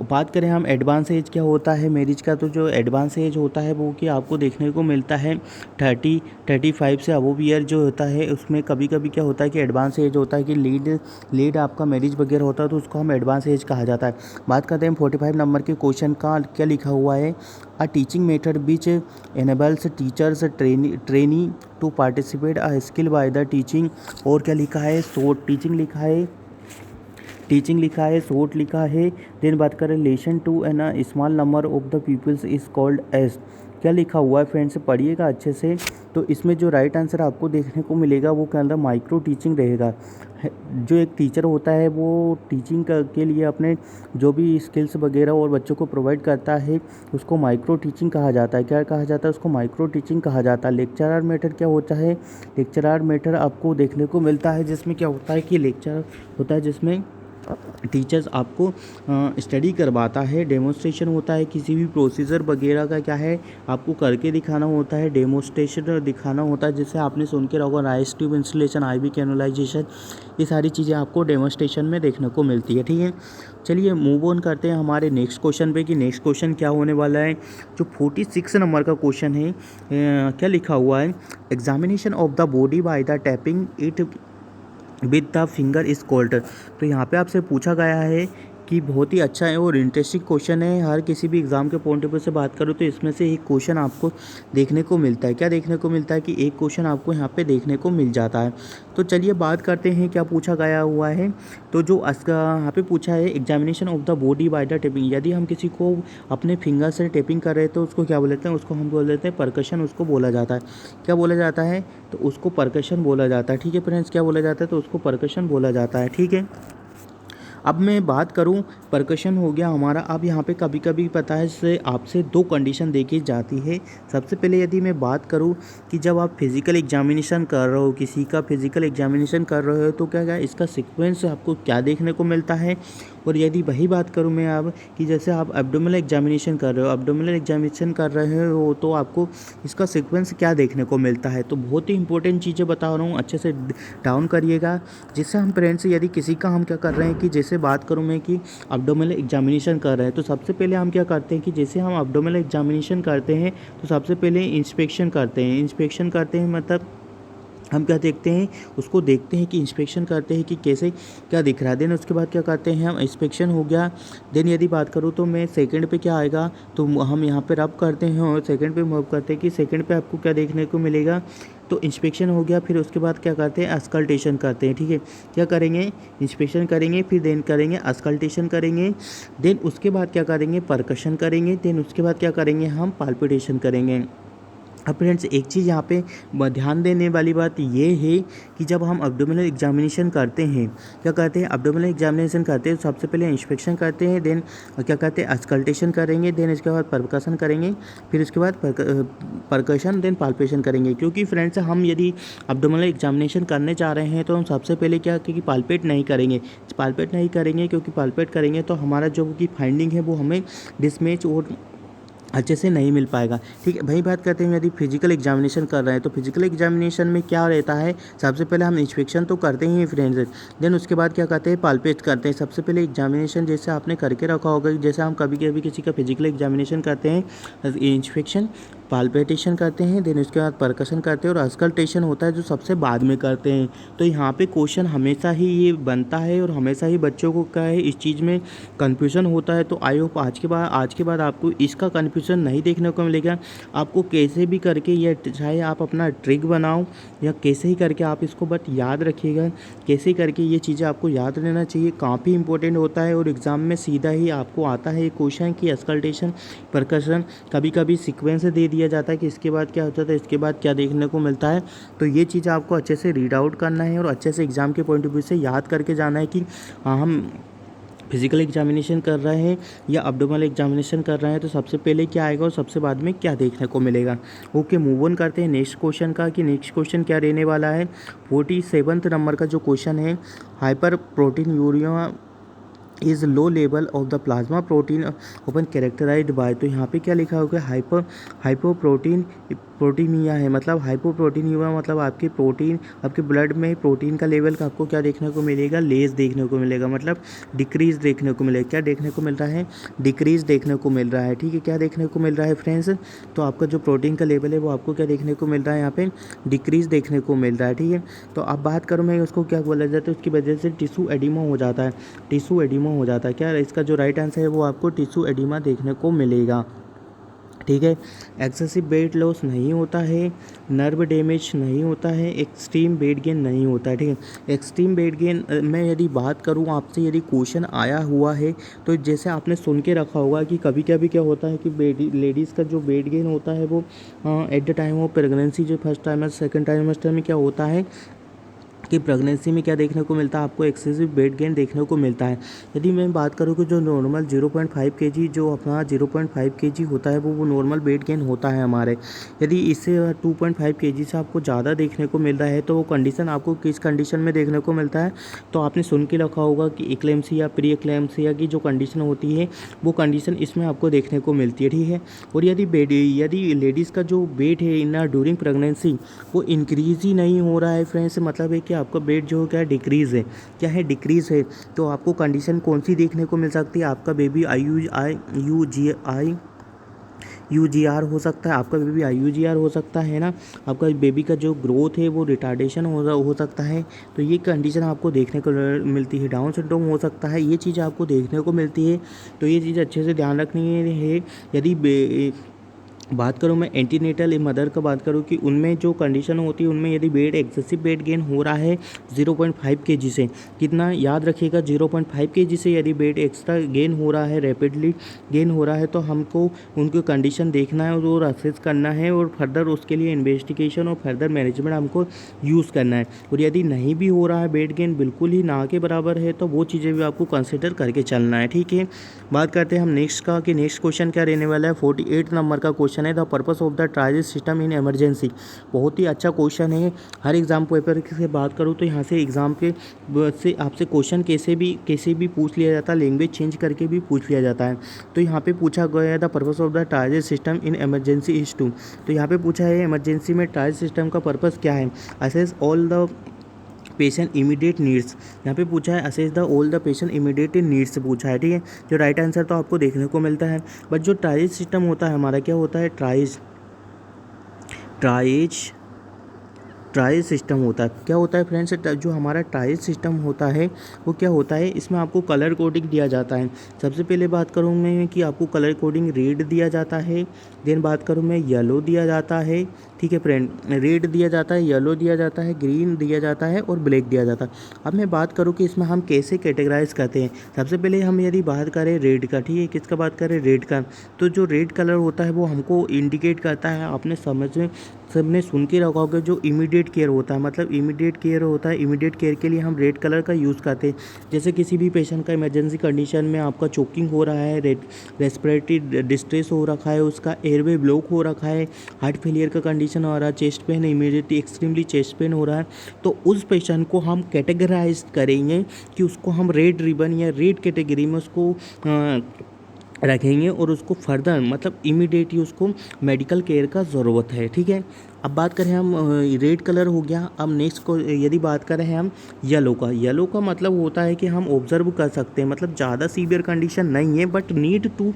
बात करें हम एडवांस एज क्या होता है मैरिज का, तो जो एडवांस एज होता है वो कि आपको देखने को मिलता है 35 से अबव ईयर जो होता है, उसमें कभी कभी क्या होता है कि एडवांस एज होता है कि लीड आपका मैरिज वगैरह होता है, तो उसको हम एडवांस एज कहा जाता है। बात करते हैं 45 नंबर के क्वेश्चन का, क्या लिखा हुआ है, a teaching method which enables teachers trainee to participate a skill by the teaching, और क्या लिखा है, शॉर्ट टीचिंग लिखा है, शॉर्ट लिखा है। देन बात करें relation to an small number of the peoples is called as, क्या लिखा हुआ है फ्रेंड्स, पढ़िएगा अच्छे से। तो इसमें जो राइट आंसर आपको देखने को मिलेगा वो क्या अंदर माइक्रो टीचिंग रहेगा। जो एक टीचर होता है वो टीचिंग के लिए अपने जो भी स्किल्स वगैरह और बच्चों को प्रोवाइड करता है उसको माइक्रो टीचिंग कहा जाता है। क्या कहा जाता है, उसको माइक्रो टीचिंग कहा जाता है। लेक्चरर मेथड क्या होता है, लेक्चरर मेथड आपको देखने को मिलता है जिसमें क्या होता है कि लेक्चर होता है जिसमें टीचर्स आपको स्टडी करवाता है। डेमोन्स्ट्रेशन होता है किसी भी प्रोसीजर वगैरह का, क्या है आपको करके दिखाना होता है, डेमोन्स्ट्रेशन दिखाना होता है, जिससे आपने सुन के रखा Ryle's tube installation, IV cannulisation, ये सारी चीज़ें आपको डेमोन्स्ट्रेशन में देखने को मिलती है। ठीक है, चलिए मूव ऑन करते हैं हमारे नेक्स्ट क्वेश्चन पे कि नेक्स्ट क्वेश्चन क्या होने वाला है। जो 46 नंबर का क्वेश्चन है, क्या लिखा हुआ है, examination of the body by the tapping it with the finger is called. तो यहाँ पे आपसे पूछा गया है कि बहुत ही अच्छा है और इंटरेस्टिंग क्वेश्चन है। हर किसी भी एग्ज़ाम के पॉइंट ऑफ व्यू से बात करूँ तो इसमें से एक क्वेश्चन आपको देखने को मिलता है। क्या देखने को मिलता है कि एक क्वेश्चन आपको यहाँ पे देखने को मिल जाता है। तो चलिए बात करते हैं क्या पूछा गया हुआ है। तो जो यहाँ पे पूछा है examination of the body by the tapping, यदि हम किसी को अपने फिंगर से टेपिंग कर रहे हैं तो उसको क्या बोलते हैं, उसको हम बोल देते हैं परकशन, उसको बोला जाता है। क्या बोला जाता है, तो उसको परकशन बोला जाता है। ठीक है फ्रेंड्स, क्या बोला जाता है, तो उसको परकशन बोला जाता है। ठीक है, अब मैं बात करूं, परकशन हो गया हमारा। अब यहाँ पे कभी कभी पता है से आपसे दो कंडीशन देखी जाती है। सबसे पहले यदि मैं बात करूं कि जब आप फिज़िकल एग्जामिनेशन कर रहे हो, किसी का फिज़िकल एग्जामिनेशन कर रहे हो, तो क्या क्या इसका सीक्वेंस आपको क्या देखने को मिलता है। और यदि वही बात करूं मैं अब कि जैसे आप एब्डोमिनल एग्जामिनेशन कर रहे हो, एब्डोमिनल एग्जामिनेशन कर रहे हो तो आपको इसका सीक्वेंस क्या देखने को मिलता है। तो बहुत ही इंपॉर्टेंट चीज़ें बता रहा हूँ, अच्छे से डाउन करिएगा। जिससे हम फ्रेंड्स यदि किसी का हम क्या कर रहे हैं कि जैसे बात करूं मैं कि एब्डोमिनल एग्जामिनेशन कर रहे हैं, तो सबसे पहले हम क्या करते हैं कि जैसे हम एब्डोमिनल एग्जामिनेशन करते हैं तो सबसे पहले इंस्पेक्शन करते हैं। इंस्पेक्शन करते हैं मतलब हम क्या देखते हैं, उसको देखते हैं कि इंस्पेक्शन करते हैं कि कैसे क्या दिख रहा है। देन उसके बाद क्या करते हैं हम, इंस्पेक्शन हो गया। देन यदि बात करूँ तो मैं सेकंड पे क्या आएगा, तो हम यहाँ पे रब करते हैं और सेकंड पे मूव करते हैं कि सेकंड पे आपको क्या देखने को मिलेगा। तो इंस्पेक्शन हो गया, फिर उसके बाद क्या करते हैं, अस्कल्टेशन करते हैं। ठीक है, क्या करेंगे, इंस्पेक्शन करेंगे, फिर देन करेंगे अस्कल्टेशन करेंगे। देन उसके बाद क्या करेंगे, परकशन करेंगे। देन उसके बाद क्या करेंगे, हम पाल्पिटेशन करेंगे। अब फ्रेंड्स एक चीज़ यहाँ पे ध्यान देने वाली बात ये है कि जब हम एब्डोमिनल एग्जामिनेशन करते हैं, क्या करते हैं, एब्डोमिनल एग्जामिनेशन करते हैं तो सबसे पहले इंस्पेक्शन करते हैं। देन क्या करते हैं, अस्कल्टेशन करेंगे। देन इसके बाद परकशन करेंगे, फिर उसके बाद परकशन, देन पाल्पेशन करेंगे। क्योंकि फ्रेंड्स हम यदि एब्डोमिनल एग्जामिनेशन करने जा रहे हैं तो हम सबसे पहले क्या, क्योंकि पाल्पेट नहीं करेंगे, क्योंकि पाल्पेट करेंगे तो हमारा जो की फाइंडिंग है वो हमें डिसमैच और अच्छे से नहीं मिल पाएगा। ठीक है, वही बात करते हैं यदि फिजिकल एग्जामिनेशन कर रहे हैं तो फिजिकल एग्जामिनेशन में क्या रहता है, सबसे पहले हम इंस्पेक्शन तो करते ही हैं फ्रेंड्स। देन उसके बाद क्या करते हैं, पाल्पेट करते हैं। सबसे पहले एग्जामिनेशन जैसे आपने करके रखा होगा, जैसे हम कभी कभी किसी का फिजिकल एग्जामिनेशन करते हैं, इंस्पेक्शन, पाल्पेटेशन करते हैं, देन उसके बाद परकशन करते हैं और अस्कल्टेशन होता है जो सबसे बाद में करते हैं। तो यहाँ पे क्वेश्चन हमेशा ही ये बनता है और हमेशा ही बच्चों को क्या है इस चीज़ में कन्फ्यूज़न होता है। तो आई होप आज के बाद आपको इसका कन्फ्यूज़न नहीं देखने को मिलेगा। आपको कैसे भी करके ये, चाहे आप अपना ट्रिक बनाओ या कैसे ही करके आप इसको बट याद रखिएगा, कैसे करके ये चीज़ें आपको याद रहना चाहिए, काफ़ी इंपॉर्टेंट होता है। और एग्ज़ाम में सीधा ही आपको आता है क्वेश्चन कि अस्कल्टेशन, परकशन, कभी कभी सीक्वेंस दे दिया जाता है कि इसके बाद क्या होता है, इसके बाद क्या देखने को मिलता है। तो ये चीज़ आपको अच्छे से रीड आउट करना है और अच्छे से एग्ज़ाम के पॉइंट ऑफ व्यू से याद करके जाना है कि हाँ हम फिजिकल एग्जामिनेशन कर रहे हैं या एब्डोमिनल एग्जामिनेशन कर रहे हैं तो सबसे पहले क्या आएगा और सबसे बाद में क्या देखने को मिलेगा। ओके, मूव ऑन करते हैं नेक्स्ट क्वेश्चन का कि नेक्स्ट क्वेश्चन क्या रहने वाला है। 47 नंबर का जो क्वेश्चन है, hyperproteinuria is low level of the plasma protein often characterised by. तो यहाँ पे क्या लिखा होगा, हाइपर प्रोटीन प्रोटीनिया है, मतलब हाइपोप्रोटीनिया मतलब आपकी प्रोटीन, आपके ब्लड में प्रोटीन का लेवल का आपको क्या देखने को मिलेगा, लेस देखने को मिलेगा, मतलब डिक्रीज़ देखने को मिलेगा। क्या देखने को मिल रहा है, डिक्रीज़ देखने को मिल रहा है। ठीक है, क्या देखने को मिल रहा है फ्रेंड्स, तो आपका जो प्रोटीन का लेवल है वो आपको क्या देखने को मिल रहा है, यहाँ पे डिक्रीज़ देखने को मिल रहा है। ठीक है, तो अब बात करूँ मैं उसको क्या बोला जाता है, उसकी वजह से टिश्यू एडिमा हो जाता है, टिश्यू एडिमा हो जाता है। क्या इसका जो राइट आंसर है वो आपको टिश्यू एडिमा देखने को मिलेगा। ठीक है, एक्सेसिव वेट लॉस नहीं होता है, नर्व डैमेज नहीं होता है, एक्सट्रीम वेट गेन नहीं होता है। ठीक है, एक्सट्रीम वेट गेन मैं यदि बात करूँ आपसे, यदि क्वेश्चन आया हुआ है तो जैसे आपने सुन के रखा होगा कि कभी कभी क्या होता है कि लेडीज़ का जो वेट गेन होता है वो at the time of pregnancy, जो फर्स्ट टाइम सेकंड टाइमेस्टर में क्या होता है कि प्रेगनेंसी में क्या देखने को मिलता है, आपको एक्सेसिव वेट गेन देखने को मिलता है। यदि मैं बात करूँ कि जो नॉर्मल 0.5 केजी, जो अपना 0.5 केजी होता है वो नॉर्मल वेट गेन होता है हमारे। यदि इससे 2.5 केजी से आपको ज़्यादा देखने को मिल रहा है तो वो कंडीशन आपको किस कंडीशन में देखने को मिलता है, तो आपने सुन के रखा होगा कि एक्लेम्सिया, प्री एक्लेम्सिया की जो कंडीशन होती है वो कंडीशन इसमें आपको देखने को मिलती है। ठीक है, और यदि लेडीज़ का जो वेट है इन ड्यूरिंग प्रेगनेंसी वो इंक्रीज़ ही नहीं हो रहा है फ्रेंड्स, मतलब है कि आपका वेट जो क्या डिक्रीज़ है, क्या है, डिक्रीज़ है, तो आपको कंडीशन कौन सी देखने को मिल सकती है, आपका बेबी यूजीआर हो सकता है, आपका बेबी आईयूजीआर हो सकता है ना, आपका बेबी का जो ग्रोथ है वो रिटार्डेशन हो सकता है। तो ये कंडीशन आपको देखने को मिलती है। डाउन सिंड्रोम हो सकता है, ये चीज़ आपको देखने को मिलती है। तो ये चीज़ अच्छे से ध्यान रखनी है। यदि बात करूँ मैं एंटीनेटल मदर का बात करूँ कि उनमें जो कंडीशन होती है उनमें यदि वेट एक्सेसिव वेट गेन हो रहा है 0.5 केजी से, कितना याद रखिएगा, 0.5 केजी से यदि वेट एक्स्ट्रा गेन हो रहा है, रैपिडली गेन हो रहा है, तो हमको उनकी कंडीशन देखना है और असेस करना है और फर्दर उसके लिए इन्वेस्टिगेशन और फर्दर मैनेजमेंट हमको यूज़ करना है। और यदि नहीं भी हो रहा है, वेट गेन बिल्कुल ही ना के बराबर है, तो वो चीज़ें भी आपको कंसिडर करके चलना है। ठीक है, बात करते हैं हम नेक्स्ट का कि नेक्स्ट क्वेश्चन क्या रहने वाला है। 48 नंबर का क्वेश्चन है, the purpose of the transit system in emergency. बहुत ही अच्छा क्वेश्चन है। हर एग्जाम पेपर से बात करूँ तो यहाँ से एग्जाम के से आपसे क्वेश्चन कैसे भी पूछ लिया जाता है, लैंग्वेज चेंज करके भी पूछ लिया जाता है। तो यहाँ पे पूछा गया है the purpose of the transit system in emergency is to. तो यहाँ पे पूछा है इमरजेंसी में ट्रांजिट सिस्टम का पर्पस क्या है, assess all the patient immediate needs. यहाँ पे पूछा है assess the all the patient immediate needs से पूछा है। ठीक है, जो राइट आंसर तो आपको देखने को मिलता है। बट जो ट्राइज सिस्टम होता है हमारा, क्या होता है, ट्राइज सिस्टम होता है। क्या होता है फ्रेंड्स, जो हमारा ट्राइज सिस्टम होता है वो क्या होता है, इसमें आपको कलर कोडिंग दिया जाता है। सबसे पहले बात करूँ मैं कि आपको कलर कोडिंग रेड दिया जाता है, देन बात करूँ मैं येलो दिया जाता है। ठीक है फ्रेंड, रेड दिया जाता है, येलो दिया जाता है, ग्रीन दिया जाता है और ब्लैक दिया जाता है। अब मैं बात करूँ कि इसमें हम कैसे कैटेगराइज करते हैं। सबसे पहले हम यदि बात करें रेड का, ठीक है, किसका बात करें, रेड का, तो जो रेड कलर होता है वो हमको इंडिकेट करता है, आपने समझ में सबने सुन के रखा होगा, जो इमीडिएट केयर होता है, मतलब इमीडिएट केयर होता है, इमीडिएट केयर के लिए हम रेड कलर का यूज़ करते हैं। जैसे किसी भी पेशेंट का इमरजेंसी कंडीशन में आपका चोकिंग हो रहा है, रेस्पिरेटरी डिस्ट्रेस हो रखा है, उसका एयरवे ब्लॉक हो रखा है, हार्ट फेलियर का कंडीशन हो रहा है, chest pain, immediately extremely chest pain हो रहा है, तो उस पेशेंट को हम कैटेगराइज करेंगे कि उसको हम रेड रिबन या रेड कैटेगरी में उसको रखेंगे और उसको फर्दर मतलब इमीडिएटली उसको मेडिकल केयर का ज़रूरत है। ठीक है, अब बात करें हम, रेड कलर हो गया। अब नेक्स्ट को यदि बात करें हम येलो का, येलो का मतलब होता है कि हम ऑब्जर्व कर सकते हैं, मतलब ज़्यादा सीवियर कंडीशन नहीं है but need to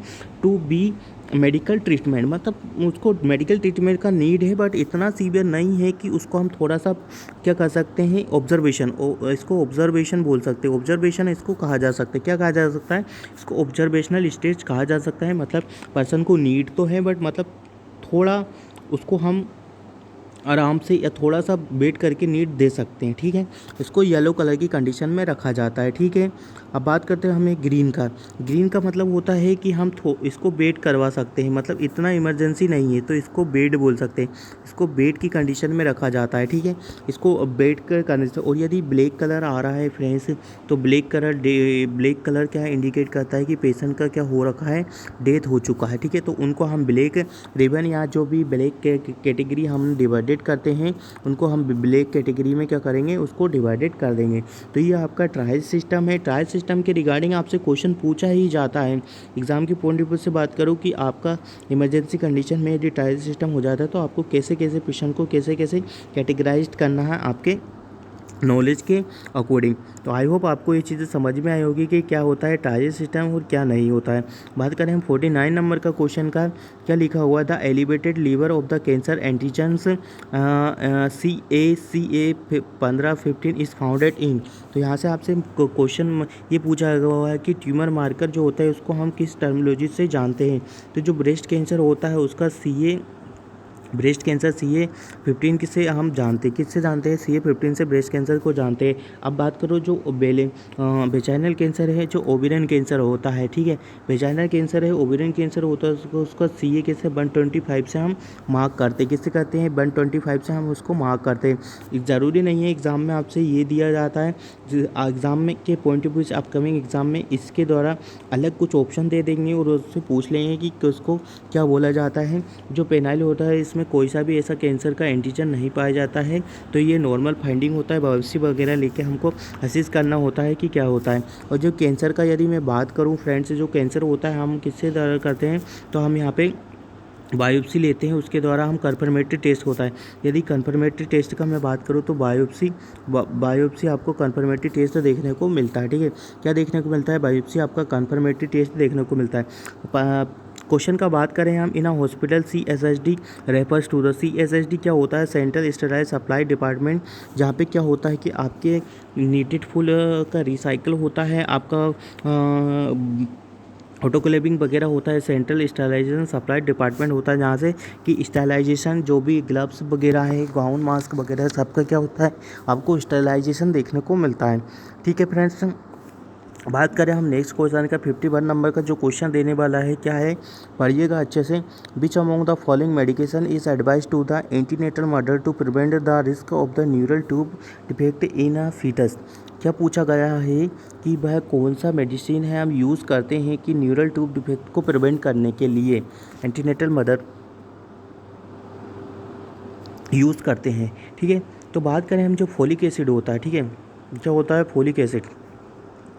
be medical treatment, मतलब उसको मेडिकल ट्रीटमेंट का नीड है बट इतना सीवियर नहीं है कि उसको हम थोड़ा सा क्या कर सकते हैं, ऑब्जर्वेशन, इसको ऑब्जर्वेशन बोल सकते हैं, ऑब्जर्वेशन इसको कहा जा सकता है। क्या कहा जा सकता है, इसको ऑब्जर्वेशनल स्टेज कहा जा सकता है। मतलब पर्सन को नीड तो है बट मतलब थोड़ा उसको हम आराम से या थोड़ा सा वेट करके नीड दे सकते हैं। ठीक है, इसको येलो कलर की कंडीशन में रखा जाता है। ठीक है, अब बात करते हैं हमें ग्रीन का। ग्रीन का मतलब होता है कि हम इसको बेड करवा सकते हैं, मतलब इतना इमरजेंसी नहीं है तो इसको बेड बोल सकते हैं, इसको बेड की कंडीशन में रखा जाता है। ठीक है, इसको बेड कर कंडीशन। और यदि ब्लैक कलर आ रहा है फ्रेंड्स, तो ब्लैक कलर क्या इंडिकेट करता है कि पेशेंट का क्या हो रखा है, डेथ हो चुका है। ठीक है, तो उनको हम ब्लैक रिबन या जो भी ब्लैक कैटेगरी हम डिवाइडेड करते हैं उनको हम ब्लैक कैटेगरी में क्या करेंगे, उसको डिवाइडेड कर देंगे। तो ये आपका ट्रायल सिस्टम है। ट्रायल सिस्टम के रिगार्डिंग आपसे क्वेश्चन पूछा ही जाता है। एग्ज़ाम के पॉइंट ऑफ व्यू से बात करूँ कि आपका इमरजेंसी कंडीशन में यदि ट्रायल सिस्टम हो जाता है तो आपको कैसे कैसे क्वेश्चन को कैसे कैसे कैटेगराइज करना है आपके नॉलेज के अकॉर्डिंग। तो आई होप आपको ये चीज़ें समझ में आई होगी कि क्या होता है ट्रायल सिस्टम और क्या नहीं होता है। बात करें हम 49 नंबर का क्वेश्चन का, क्या लिखा हुआ था, elevated level of the cancer antigens CA 15-15 is founded in. तो यहाँ से आपसे क्वेश्चन ये पूछा हुआ है कि ट्यूमर मार्कर जो होता है उसको हम किस टर्मिनोलॉजी से जानते हैं। तो जो ब्रेस्ट कैंसर होता है उसका ब्रेस्ट कैंसर CA 15 किससे हम जानते हैं, किससे जानते हैं, CA 15 से ब्रेस्ट कैंसर को जानते हैं। अब बात करो जो वेजाइनल कैंसर है, जो ओवेरियन कैंसर होता है, ठीक है, वेजाइनल कैंसर है, ओवेरियन कैंसर होता है, उसका CA कैसे 125 से हम मार्क करते हैं। किससे करते हैं, 125 से हम उसको मार्क करते हैं। ज़रूरी नहीं है एग्ज़ाम में आपसे ये दिया जाता है, एग्ज़ाम में के पॉइंट ऑफ व्यू से अपकमिंग एग्ज़ाम में इसके द्वारा अलग कुछ ऑप्शन दे देंगे और उससे पूछ लेंगे कि उसको क्या बोला जाता है। जो पेनाइल होता है इसमें कोई सा भी ऐसा कैंसर का एंटीजन नहीं पाया जाता है, तो ये नॉर्मल फाइंडिंग होता है। बायोप्सी वगैरह लेके हमको असिस्ट करना होता है कि क्या होता है। और जो कैंसर का यदि मैं बात करूं फ्रेंड्स, जो कैंसर होता है हम किससे द्वारा करते हैं, तो हम यहाँ पे बायोप्सी लेते हैं, उसके द्वारा हम कन्फर्मेटरी टेस्ट होता है। यदि कन्फर्मेटरी टेस्ट का मैं बात करूँ तो बायोप्सी आपको कन्फर्मेटरी टेस्ट देखने को मिलता है, ठीक है। क्या देखने को मिलता है, बायोप्सी आपका कन्फर्मेटरी टेस्ट देखने को मिलता है। क्वेश्चन का बात करें हम, in hospital CSHD refers to the, CSHD क्या होता है, सेंट्रल स्टेराइल सप्लाई डिपार्टमेंट, जहाँ पे क्या होता है कि आपके नीटेड फुल का रिसाइकल होता है, आपका ऑटोक्लेविंग वगैरह होता है। सेंट्रल स्टरलाइजेशन सप्लाई डिपार्टमेंट होता है, जहाँ से कि स्टरलाइजेशन जो भी ग्लव्स वगैरह है, गाउन मास्क वगैरह सबका क्या होता है, आपको स्टरलाइजेशन देखने को मिलता है, ठीक है फ्रेंड्स। बात करें हम नेक्स्ट क्वेश्चन का, 51 नंबर का जो क्वेश्चन देने वाला है, क्या है, पढ़िएगा अच्छे से। Which among the following medication is advise to the antenatal mother to prevent the risk of the neural tube defect in a foetus. क्या पूछा गया है कि वह कौन सा मेडिसिन है हम यूज़ करते हैं कि न्यूरल ट्यूब डिफेक्ट को प्रिवेंट करने के लिए एंटीनेटल मदर यूज़ करते हैं, ठीक है। तो बात करें हम, जो फोलिक एसिड होता है, ठीक है, क्या होता है फोलिक एसिड,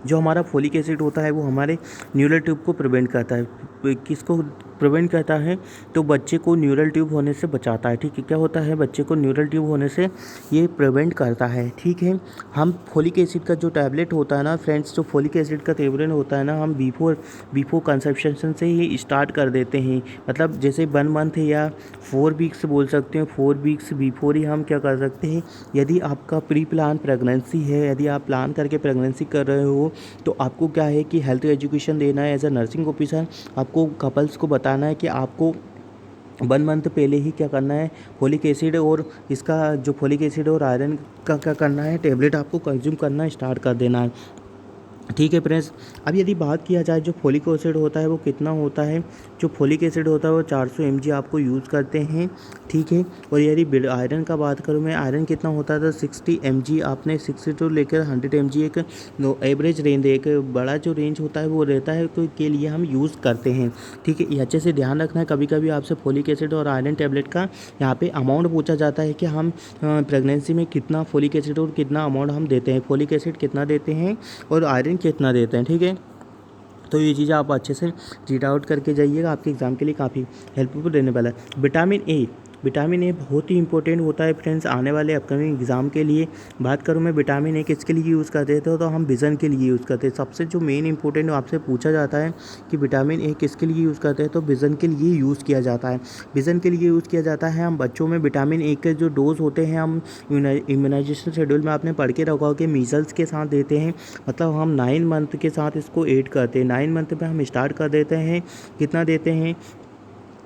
जो हमारा फोलिक एसिड होता है वो हमारे न्यूरल ट्यूब को प्रिवेंट करता है। किसको प्रिवेंट करता है, तो बच्चे को न्यूरल ट्यूब होने से बचाता है, ठीक है। क्या होता है, बच्चे को न्यूरल ट्यूब होने से ये प्रिवेंट करता है, ठीक है। हम फोलिक एसिड का जो टैबलेट होता है ना फ्रेंड्स, जो फोलिक एसिड का टैबलेट होता है ना, हम बिफोर कंसप्शन से ही स्टार्ट कर देते हैं। मतलब जैसे 1 मंथ या 4 वीक्स बोल सकते हैं, 4 वीक्स बिफोर ही हम क्या कर सकते हैं, यदि आपका प्री प्लान प्रेगनेंसी है, यदि आप प्लान करके प्रेगनेंसी कर रहे हो, तो आपको क्या है कि हेल्थ एजुकेशन देना है। एज अ नर्सिंग ऑफिसर आपको कपल्स को बताना है कि आपको 1 मंथ पहले ही क्या करना है, फोलिक एसिड और इसका जो फोलिक एसिड और आयरन का क्या करना है, टैबलेट आपको कंज्यूम करना स्टार्ट कर देना है, ठीक है फ्रेंड्स। अब यदि बात किया जाए जो फोलिक एसिड होता है वो कितना होता है, जो फोलिक एसिड होता है वो 400 mg आपको यूज़ करते हैं, ठीक है। और यदि आयरन का बात करूँ मैं, आयरन कितना होता है, तो 60 mg आपने 60 टू लेकर 100 mg एक एवरेज रेंज, एक बड़ा जो रेंज होता है वो रहता है, तो के लिए हम यूज़ करते हैं, ठीक है। ये अच्छे से ध्यान रखना है। कभी कभी आपसे फोलिक एसिड और आयरन टैबलेट का यहाँ पे अमाउंट पूछा जाता है कि हम प्रेगनेंसी में कितना फोलिक एसिड और कितना अमाउंट हम देते हैं, फोलिक एसिड कितना देते हैं और आयरन कितना देते हैं, ठीक है। तो ये चीज़ें आप अच्छे से रीड आउट करके जाइएगा, आपके एग्ज़ाम के लिए काफ़ी हेल्पफुल रहने वाला है। विटामिन ए बहुत ही इंपॉर्टेंट होता है फ्रेंड्स आने वाले अपकमिंग एग्ज़ाम के लिए। बात करूँ मैं विटामिन ए किसके लिए यूज़ करते हैं, तो हम विज़न के लिए यूज़ करते हैं। सबसे जो मेन इंपॉर्टेंट आपसे पूछा जाता है कि विटामिन ए किसके लिए यूज़ करते हैं, तो विज़न के लिए यूज़ किया जाता है। विज़न के लिए यूज़ किया जाता है। हम बच्चों में विटामिन ए के जो डोज होते हैं, हम इम्यूनाइजेशन शेड्यूल में आपने पढ़ के रखा हो कि मीजल्स के साथ देते हैं, मतलब हम 9 मंथ के साथ इसको ऐड करते हैं। 9 मंथ में हम स्टार्ट कर देते हैं, कितना देते हैं,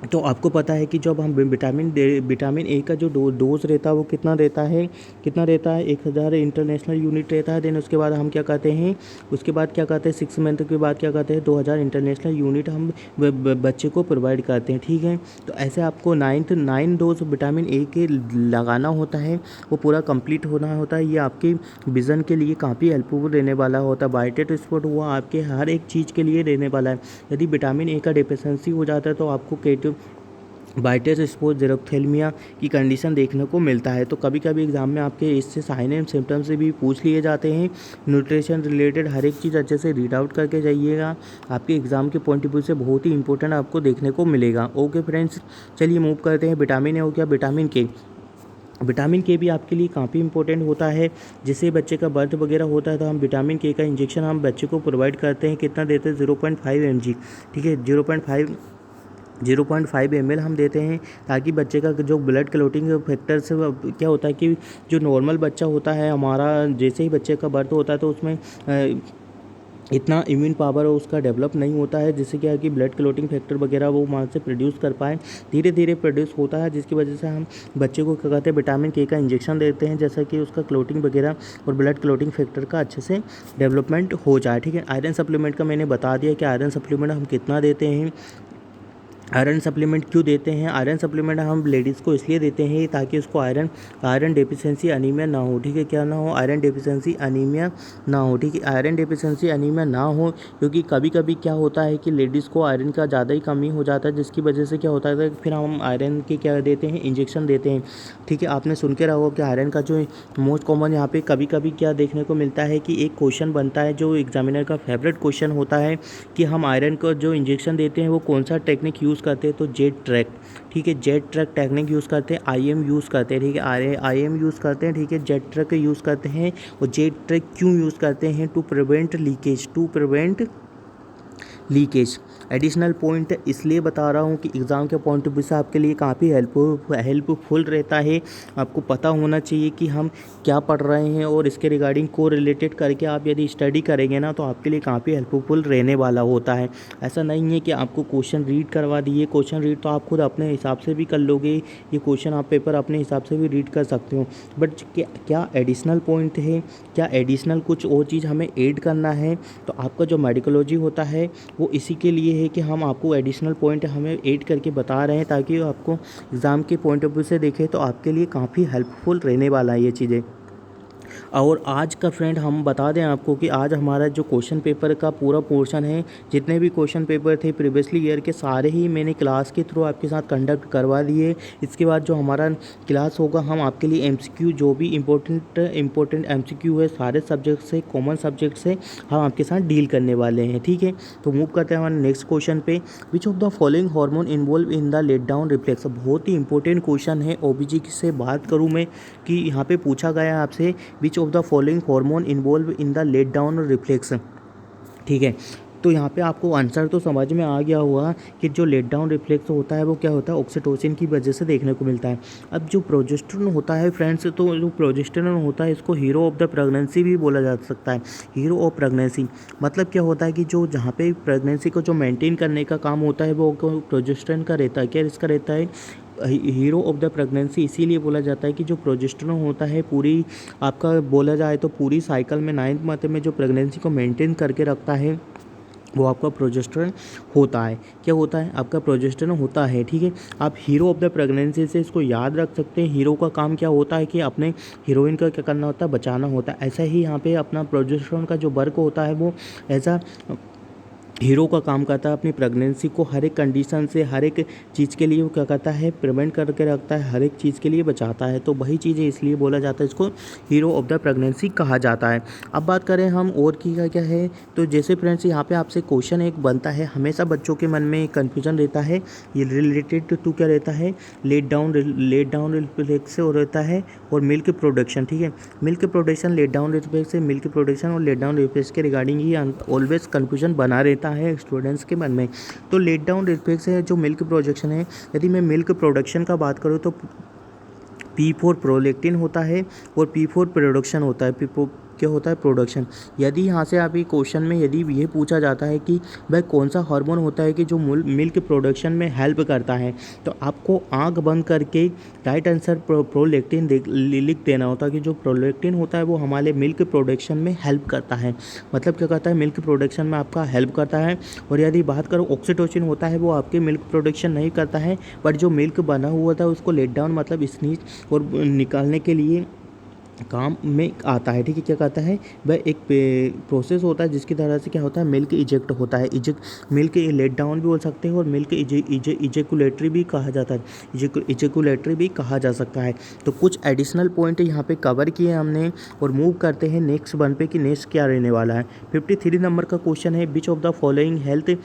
तो आपको पता है कि जब हम विटामिन ए का जो डोज रहता है वो कितना रहता है, 1000 इंटरनेशनल यूनिट रहता है। देन उसके बाद हम क्या कहते हैं, उसके बाद क्या कहते हैं, 6 मंथ के बाद क्या कहते हैं, 2000 इंटरनेशनल यूनिट हम बच्चे को प्रोवाइड करते हैं, ठीक है। तो ऐसे आपको 9 डोज विटामिन ए के लगाना होता है, वो पूरा कंप्लीट होना होता है। ये आपके विज़न के लिए काफ़ी हेल्पफुल रहने वाला होता है। बायोटेट स्पॉट हुआ आपके हर एक चीज़ के लिए रहने वाला है। यदि विटामिन ए का डिफिशेंसी हो जाता है तो आपको वाइटस स्पॉट ज़ेरोथेल्मिया की कंडीशन देखने को मिलता है। तो कभी कभी एग्जाम में आपके इससे साइन एंड सिम्टम्स से भी पूछ लिए जाते हैं। न्यूट्रिशन रिलेटेड हर एक चीज़ अच्छे से रीड आउट करके जाइएगा, आपके एग्जाम के पॉइंट ऑफ व्यू से बहुत ही इंपॉर्टेंट आपको देखने को मिलेगा। ओके फ्रेंड्स, चलिए मूव करते हैं। विटामिन ए हो गया, विटामिन के। विटामिन के भी आपके लिए काफ़ी इंपॉर्टेंट होता है। जैसे बच्चे का बर्थ वगैरह होता है तो हम विटामिन के का इंजेक्शन हम बच्चे को प्रोवाइड करते हैं। कितना देते हैं? 0.5 mg, ठीक है, 0.5 ml हम देते हैं, ताकि बच्चे का जो ब्लड क्लोटिंग फैक्टर से क्या होता है कि जो नॉर्मल बच्चा होता है हमारा, जैसे ही बच्चे का बर्थ होता है तो उसमें इतना इम्यून पावर उसका डेवलप नहीं होता है, जिससे क्या है कि ब्लड क्लोटिंग फैक्टर वगैरह वो वहाँ से प्रोड्यूस कर पाए। धीरे धीरे प्रोड्यूस होता है, जिसकी वजह से हम बच्चे को क्या कहते हैं विटामिन के का इंजेक्शन देते हैं, जैसा कि उसका क्लोटिंग वगैरह और ब्लड क्लोटिंग फैक्टर का अच्छे से डेवलपमेंट हो जाए। ठीक है, आयरन सप्लीमेंट का मैंने बता दिया कि आयरन सप्लीमेंट हम कितना देते हैं। आयरन सप्लीमेंट क्यों देते हैं? आयरन सप्लीमेंट हम लेडीज़ को इसलिए देते हैं ताकि उसको आयरन डेफिशिएंसी अनीमिया ना हो। ठीक है, क्या ना हो? आयरन डेफिशिएंसी अनीमिया ना हो। ठीक है, आयरन डेफिशिएंसी अनीमिया ना हो, क्योंकि कभी कभी क्या होता है कि लेडीज़ को आयरन का ज़्यादा ही कमी हो जाता है, जिसकी वजह से क्या होता है फिर हम आयरन के क्या देते हैं? इंजेक्शन देते हैं। ठीक है, आपने सुन के रहा होगा कि आयरन का जो मोस्ट कॉमन यहाँ पे कभी कभी क्या देखने को मिलता है कि एक क्वेश्चन बनता है जो एग्जामिनर का फेवरेट क्वेश्चन होता है कि हम आयरन को जो इंजेक्शन देते हैं वो कौन सा टेक्निक यूज़ करते हैं? तो जेट ट्रैक। ठीक है, जेट ट्रैक टेक्निक यूज़ करते हैं, आईएम यूज़ करते हैं। ठीक है, आईएम यूज़ करते हैं। ठीक है, जेट ट्रैक यूज़ करते हैं। और जेट ट्रैक क्यों यूज़ करते हैं? To prevent leakage. Additional point इसलिए बता रहा हूँ कि एग्ज़ाम के पॉइंट ऑफ व्यू से आपके लिए काफ़ी हेल्पफुल रहता है। आपको पता होना चाहिए कि हम क्या पढ़ रहे हैं, और इसके रिगार्डिंग को रिलेटेड करके आप यदि स्टडी करेंगे ना तो आपके लिए काफ़ी हेल्पफुल रहने वाला होता है। ऐसा नहीं है कि आपको क्वेश्चन रीड करवा दिए, क्वेश्चन रीड तो आप खुद अपने हिसाब से भी कर लोगे, ये क्वेश्चन आप पेपर अपने हिसाब से भी रीड कर सकते हो, बट क्या एडिशनल पॉइंट है, क्या एडिशनल कुछ और चीज़ हमें ऐड करना है? तो आपका जो मेडिकोलॉजी होता है वो इसी के लिए है कि हम आपको एडिशनल पॉइंट हमें ऐड करके बता रहे हैं, ताकि आपको एग्ज़ाम के पॉइंट ऑफ व्यू से देखें तो आपके लिए काफ़ी हेल्पफुल रहने वाला है ये चीज़ें। और आज का फ्रेंड हम बता दें आपको कि आज हमारा जो क्वेश्चन पेपर का पूरा पोर्शन है, जितने भी क्वेश्चन पेपर थे प्रीवियसली ईयर के, सारे ही मैंने क्लास के थ्रू आपके साथ कंडक्ट करवा दिए। इसके बाद जो हमारा क्लास होगा हम आपके लिए एमसीक्यू, जो भी इम्पोर्टेंट एमसीक्यू है सारे सब्जेक्ट से, कॉमन सब्जेक्ट से हम आपके साथ डील करने वाले हैं। ठीक है, तो मूव करते हैं हमारे नेक्स्ट क्वेश्चन पे। Which of the following hormone involve in the let down reflex? बहुत ही इंपॉर्टेंट क्वेश्चन है। ओबीजी से बात करूँ मैं कि यहाँ पे पूछा गया है आपसे which of the following hormone involve in the let down reflex. ठीक है, तो यहाँ पे आपको आंसर तो समझ में आ गया होगा कि जो लेट डाउन रिफ्लेक्स होता है वो क्या होता है? ऑक्सीटोसिन की वजह से देखने को मिलता है। अब जो प्रोजेस्टेरोन होता है फ्रेंड्स, तो जो प्रोजेस्टेरोन होता है इसको हीरो ऑफ द प्रेगनेंसी भी बोला जा सकता है। हीरो ऑफ प्रेगनेंसी मतलब क्या होता है कि जो जहाँ पे प्रेगनेंसी को जो मेंटेन करने का काम होता है वो प्रोजेस्टेरोन का रहता है। क्या इसका रहता है? हीरो ऑफ द प्रेगनेंसी इसीलिए बोला जाता है कि जो प्रोजेस्टेरोन होता है पूरी आपका बोला जाए तो पूरी साइकिल में 9th मंथ में जो प्रेगनेंसी को मेंटेन करके रखता है वो आपका प्रोजेस्टेरोन होता है। क्या होता है? आपका प्रोजेस्टेरोन होता है। ठीक है, आप हीरो ऑफ द प्रेगनेंसी से इसको याद रख सकते हैं। हीरो का काम क्या होता है कि अपने हीरोइन का क्या करना होता है? बचाना होता है। ऐसा ही यहाँ पे अपना प्रोजेस्टेरोन का जो वर्क होता है वो ऐसा हीरो का काम करता है, अपनी प्रेगनेंसी को हर एक कंडीशन से, हर एक चीज़ के लिए वो क्या करता है? प्रिवेंट करके रखता है, हर एक चीज़ के लिए बचाता है। तो वही चीज़ है, इसलिए बोला जाता है इसको हीरो ऑफ द प्रेगनेंसी कहा जाता है। अब बात करें हम और की क्या क्या है, तो जैसे फ्रेंड्स यहाँ पे आपसे क्वेश्चन एक बनता है, हमेशा बच्चों के मन में कन्फ्यूजन रहता है, ये रिलेटेड टू क्या रहता है? लेट डाउन रिफ्लेक्स से हो रहता है और मिल्क प्रोडक्शन। ठीक है, milk production, let down reflex से मिल्क प्रोडक्शन और लेट डाउन रिफ्लेक्स के रिगार्डिंग ही ऑलवेज कन्फ्यूजन बना रहता है स्टूडेंट्स के मन में। तो लेट डाउन रिफ्लेक्स है जो मिल्क प्रोडक्शन है, यदि मैं मिल्क प्रोडक्शन का बात करूँ तो P4 प्रोलेक्टिन होता है और P4 प्रोडक्शन होता है। क्या होता है? प्रोडक्शन। यदि यहाँ से आप ये क्वेश्चन में यदि ये पूछा जाता है कि वह कौन सा हार्मोन होता है कि जो मिल्क प्रोडक्शन में हेल्प करता है, तो आपको आंख बंद करके राइट आंसर प्रोलेक्टिन लिख देना होता है कि जो प्रोलेक्टिन होता है वो हमारे मिल्क प्रोडक्शन में हेल्प करता है। मतलब क्या करता है? मिल्क प्रोडक्शन में आपका हेल्प करता है। और यदि बात करो ऑक्सीटोसिन होता है वो आपके मिल्क प्रोडक्शन नहीं करता है, बट जो मिल्क बना हुआ था उसको लेट डाउन मतलब स्नीज और निकालने के लिए काम में आता है। ठीक है, क्या कहता है वह एक प्रोसेस होता है जिसकी तरह से क्या होता है मिल्क इजेक्ट होता है। इजेक्ट मिल्क लेट डाउन भी बोल सकते हैं और मिल्क इजेकुलेटरी भी कहा जाता है, इजेकुलेटरी भी कहा जा सकता है। तो कुछ एडिशनल पॉइंट यहाँ पे कवर किए हमने और मूव करते हैं नेक्स्ट वन पे कि नेक्स्ट क्या रहने वाला है। 53 नंबर का क्वेश्चन है, which of the following health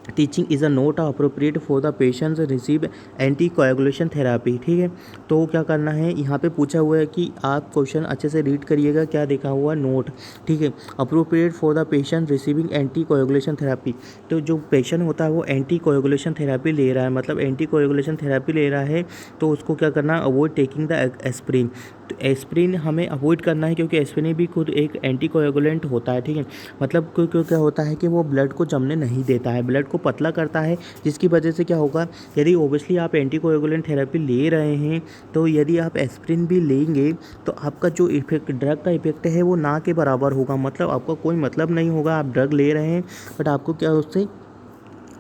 teaching is a note appropriate for the patients receive anti coagulation therapy. ठीक है, तो क्या करना है, यहाँ पे पूछा हुआ है कि आप क्वेश्चन अच्छे से रीड करिएगा, क्या देखा हुआ नोट। ठीक है, appropriate for the patient receiving anti coagulation therapy. तो जो पेशेंट होता है वो एंटी कोएगुलेशन थेरापी ले रहा है, मतलब एंटी कोएगुलेशन थेरापी ले रहा है, तो उसको क्या करना है, अवॉइड टेकिंग द एस्प्रिन। तो एस्प्रिन हमें अवॉइड करना है क्योंकि एस्प्रिन भी खुद एक एंटी कोएगुलेंट होता है। ठीक है, मतलब क्यों क्या होता है कि वो ब्लड को जमने नहीं देता है, ब्लड को पतला करता है, जिसकी वजह से क्या होगा, यदि ओबियसली आप एंटीकोएगुलेंट थेरेपी ले रहे हैं तो यदि आप एस्प्रिन भी लेंगे तो आपका जो इफेक्ट ड्रग का इफेक्ट है वो ना के बराबर होगा, मतलब आपका कोई मतलब नहीं होगा। आप ड्रग ले रहे हैं बट आपको क्या उससे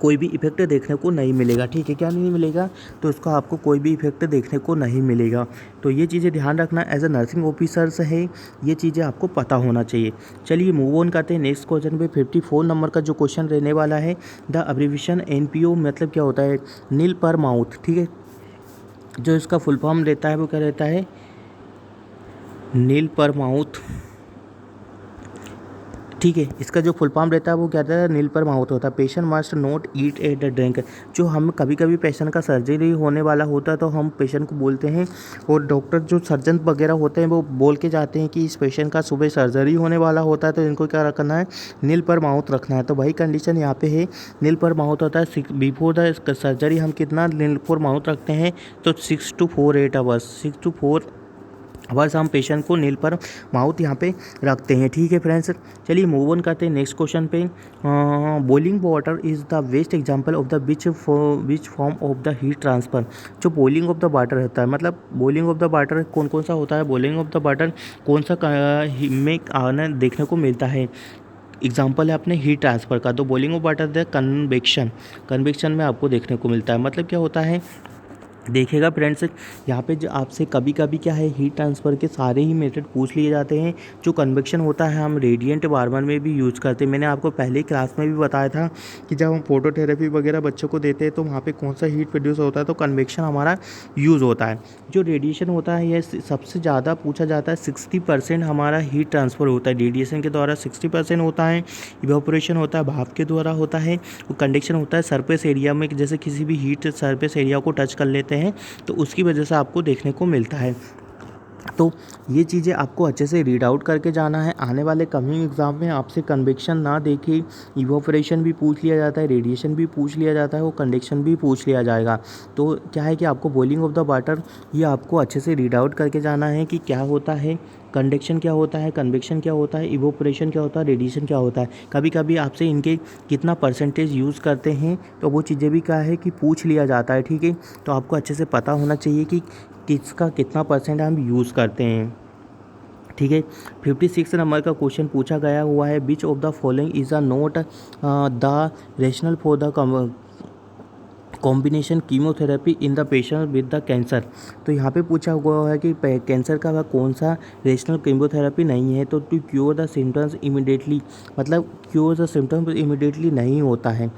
कोई भी इफेक्ट देखने को नहीं मिलेगा। ठीक है, क्या नहीं मिलेगा, तो उसका आपको कोई भी इफेक्ट देखने को नहीं मिलेगा। तो ये चीज़ें ध्यान रखना, एज अ नर्सिंग ऑफिसर्स है ये चीज़ें आपको पता होना चाहिए। चलिए मूव ऑन करते हैं नेक्स्ट क्वेश्चन पे। 54 नंबर का जो क्वेश्चन रहने वाला है, द अब्रिविएशन NPO मतलब क्या होता है, नील पर माउथ। ठीक है, जो इसका फुल फॉर्म रहता है वो क्या रहता है, नील पर माउथ। ठीक है, इसका जो फुल फॉर्म रहता है वो क्या रहता है, नील पर माउथ होता है। Patient must not eat at drink. जो हम कभी कभी पेशेंट का सर्जरी होने वाला होता है तो हम पेशेंट को बोलते हैं, और डॉक्टर जो सर्जन वगैरह होते हैं वो बोल के जाते हैं कि इस पेशेंट का सुबह सर्जरी होने वाला होता है तो इनको क्या रखना है, नील पर माउथ रखना है। तो वही कंडीशन यहाँ पे है, नील पर माउथ होता है। बिफोर द सर्जरी हम कितना नील पर माउथ रखते हैं, तो 6 to 4 आवर्स, 6 to 4 आवर्स हम पेशेंट को नील पर माउथ यहाँ पे रखते हैं। ठीक है फ्रेंड्स, चलिए मूव ऑन करते हैं नेक्स्ट क्वेश्चन पे। Boiling water is the best example of the which form of the heat transfer. जो बॉइलिंग ऑफ द वाटर रहता है, मतलब बॉइलिंग ऑफ द वाटर कौन कौन सा होता है, बॉइलिंग ऑफ द वाटर कौन सा में आना देखने को मिलता है, एग्जाम्पल है अपने हीट ट्रांसफ़र का। तो boiling of water the convection, convection में आपको देखने को मिलता है। मतलब क्या होता है, देखिएगा फ्रेंड्स, यहाँ पे जो आपसे कभी कभी क्या है, हीट ट्रांसफ़र के सारे ही मेथड पूछ लिए जाते हैं। जो कन्वेक्शन होता है हम रेडिएंट वार्मर में भी यूज़ करते हैं। मैंने आपको पहले क्लास में भी बताया था कि जब हम फोटोथेरेपी वगैरह बच्चों को देते हैं तो वहाँ पे कौन सा हीट प्रोड्यूस होता है, तो कन्वेक्शन हमारा यूज़ होता है। जो रेडिएशन होता है यह सबसे ज़्यादा पूछा जाता है, 60% हमारा हीट ट्रांसफ़र होता है रेडिएशन के द्वारा, 60% होता है इवेपोरेशन होता है, भाप के द्वारा होता है, वो कंडक्शन होता है सरफेस एरिया में, जैसे किसी भी हीट सरफेस एरिया को टच कर लेते हैं तो उसकी वजह से आपको देखने को मिलता है। तो ये चीज़ें आपको अच्छे से रीड आउट करके जाना है। आने वाले कमिंग एग्जाम में आपसे कन्वेक्शन ना देखे इवोपरेशन भी पूछ लिया जाता है, रेडिएशन भी पूछ लिया जाता है, वो कंडक्शन भी पूछ लिया जाएगा। तो क्या है कि आपको बॉइलिंग ऑफ द वाटर ये आपको अच्छे से रीड आउट करके जाना है कि क्या होता है, कंडक्शन क्या होता है, कन्वेक्शन क्या होता है, इवोपरेशन क्या होता है, रेडिएशन क्या होता है। कभी कभी आपसे इनके कितना परसेंटेज यूज़ करते हैं तो वो चीज़ें भी क्या है कि पूछ लिया जाता है। ठीक है, तो आपको अच्छे से पता होना चाहिए कि किसका कितना परसेंट हम यूज़ करते हैं। ठीक है, 56 नंबर का क्वेश्चन पूछा गया हुआ है, which of the following is a not the rational for the combination chemotherapy in the patient with the cancer. तो यहाँ पे पूछा हुआ है कि कैंसर का वह कौन सा रेशनल कीमोथेरेपी नहीं है, तो to cure the symptoms immediately, मतलब क्योर द सिम्टम्स इमिडिएटली नहीं होता है।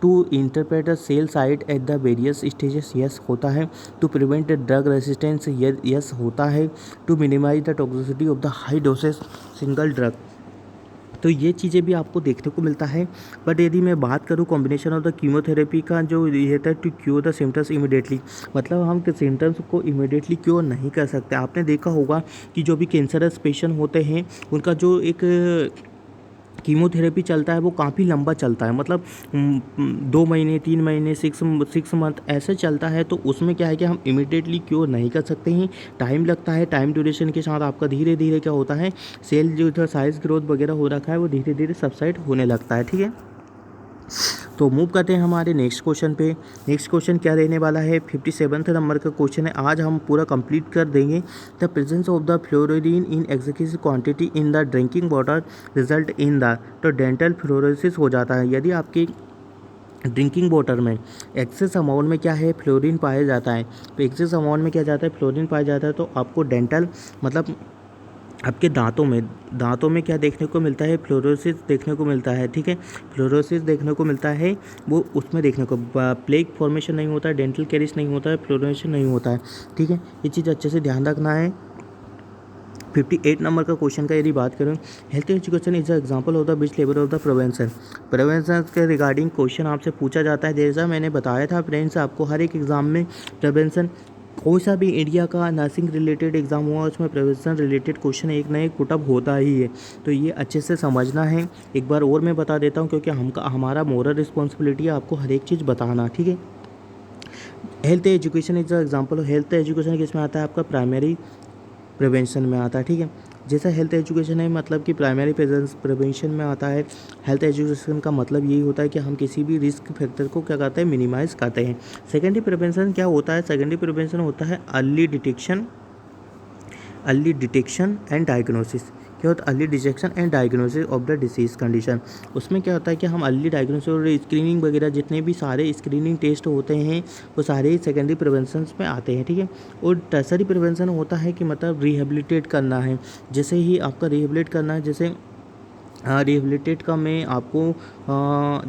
To interpret the cell site at the various stages, yes होता है। To prevent drug resistance, yes होता है। To minimise the toxicity of the high doses single drug. तो ये चीज़ें भी आपको देखने को मिलता है। बट यदि मैं बात करूँ कॉम्बिनेशन ऑफ द कीमोथेरेपी का, जो ये रहता है to cure the symptoms immediately, मतलब हम सिम्टम्स को इमिडिएटली क्योर नहीं कर सकते। आपने देखा होगा कि जो भी कैंसरस पेशेंट होते हैं उनका जो एक कीमोथेरेपी चलता है वो काफ़ी लंबा चलता है, मतलब 2 महीने 3 महीने 6 मंथ ऐसे चलता है। तो उसमें क्या है कि हम इमिडिएटली क्योर नहीं कर सकते हैं, टाइम लगता है। टाइम ड्यूरेशन के साथ आपका धीरे धीरे क्या होता है, सेल जो इधर साइज ग्रोथ वगैरह हो रखा है वो धीरे धीरे सबसाइड होने लगता है। ठीक है, तो मूव करते हैं हमारे नेक्स्ट क्वेश्चन पे। नेक्स्ट क्वेश्चन क्या रहने वाला है, 57 नंबर का क्वेश्चन है, आज हम पूरा कंप्लीट कर देंगे। The presence of the fluorine in excessive quantity in the drinking water result in the, तो डेंटल फ्लोरोसिस हो जाता है। यदि आपके ड्रिंकिंग वाटर में एक्सेस अमाउंट में क्या है, फ्लोरीन पाया जाता है। तो एक्सेस अमाउंट में क्या जाता है, फ्लोरीन पाया जाता है। तो आपको डेंटल मतलब आपके दांतों में क्या देखने को मिलता है, फ्लोरोसिस देखने को मिलता है। ठीक है, फ्लोरोसिस देखने को मिलता है, वो उसमें देखने को प्लेक फॉर्मेशन नहीं होता है, डेंटल कैरिस नहीं होता है, फ्लोरेशन नहीं होता है। ठीक है, ये चीज़ अच्छे से ध्यान रखना है। 58 नंबर का क्वेश्चन का यदि बात करें, health education is the example of the which level of the prevention के रिगार्डिंग क्वेश्चन आपसे पूछा जाता है। जैसा मैंने बताया था फ्रेंड्स, आपको हर एक एग्ज़ाम में प्रिवेंशन, कोई सा भी इंडिया का नर्सिंग रिलेटेड एग्जाम हुआ उसमें प्रिवेंशन रिलेटेड क्वेश्चन एक ना एक पुटअप होता ही है। तो ये अच्छे से समझना है। एक बार और मैं बता देता हूँ, क्योंकि हमारा मोरल रिस्पॉन्सिबिलिटी है आपको हर एक चीज़ बताना। ठीक है, health education is the example. Health education किस में आता है, आपका प्राइमरी प्रिवेंशन में आता है। ठीक है, जैसा हेल्थ एजुकेशन है मतलब कि प्राइमरी प्रिवेंशन में आता है। हेल्थ एजुकेशन का मतलब यही होता है कि हम किसी भी रिस्क फैक्टर को क्या करते हैं, मिनिमाइज़ करते हैं। सेकेंडरी प्रिवेंशन क्या होता है, सेकेंडरी प्रिवेंशन होता है अर्ली डिटेक्शन एंड डायग्नोसिस। क्या होता है, early detection and diagnosis of the disease condition. उसमें क्या होता है कि हम अर्ली डायग्नोसिस और स्क्रीनिंग वगैरह जितने भी सारे स्क्रीनिंग टेस्ट होते हैं वो सारे सेकेंडरी प्रिवेंशन में आते हैं। ठीक है, और टर्सरी प्रिवेंशन होता है कि मतलब रिहेबिलिटेट करना है। जैसे ही आपका रिहेबिलिट करना है, जैसे रिहेबिलिटेट का मैं आपको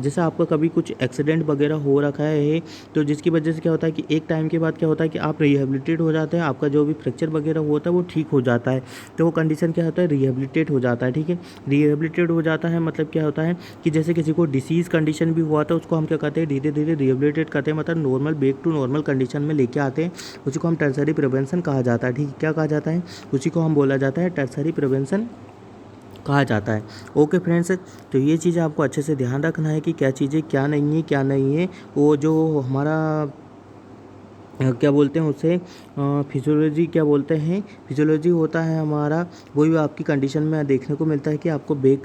जैसे आपका कभी कुछ एक्सीडेंट वगैरह हो रखा है, तो जिसकी वजह से क्या होता है कि एक टाइम के बाद क्या होता है कि आप रिहेबिलिटेट हो जाते हैं, आपका जो भी फ्रैक्चर वगैरह होता है वो ठीक हो जाता है। तो वो कंडीशन क्या होता है, रिहेबिलिटेट हो जाता है। ठीक है, रिहेबिलिटेट हो जाता है मतलब क्या होता है कि जैसे किसी को डिसीज़ कंडीशन भी हुआ था उसको हम क्या कहते हैं, धीरे धीरे रिहेबिलिटेट करते हैं, मतलब normal back to normal condition में लेके आते हैं। उसी को हम टर्सरी प्रिवेंशन कहा जाता है। ठीक है, क्या कहा जाता है, उसी को हम बोला जाता है टर्सरी प्रिवेंशन कहा जाता है। ओके फ्रेंड्स, तो ये चीज़ें आपको अच्छे से ध्यान रखना है कि क्या चीज़ें क्या नहीं है। वो जो हमारा क्या बोलते हैं उसे, फिजियोलॉजी क्या बोलते हैं, फिजियोलॉजी होता है हमारा, वही आपकी कंडीशन में देखने को मिलता है कि आपको बैक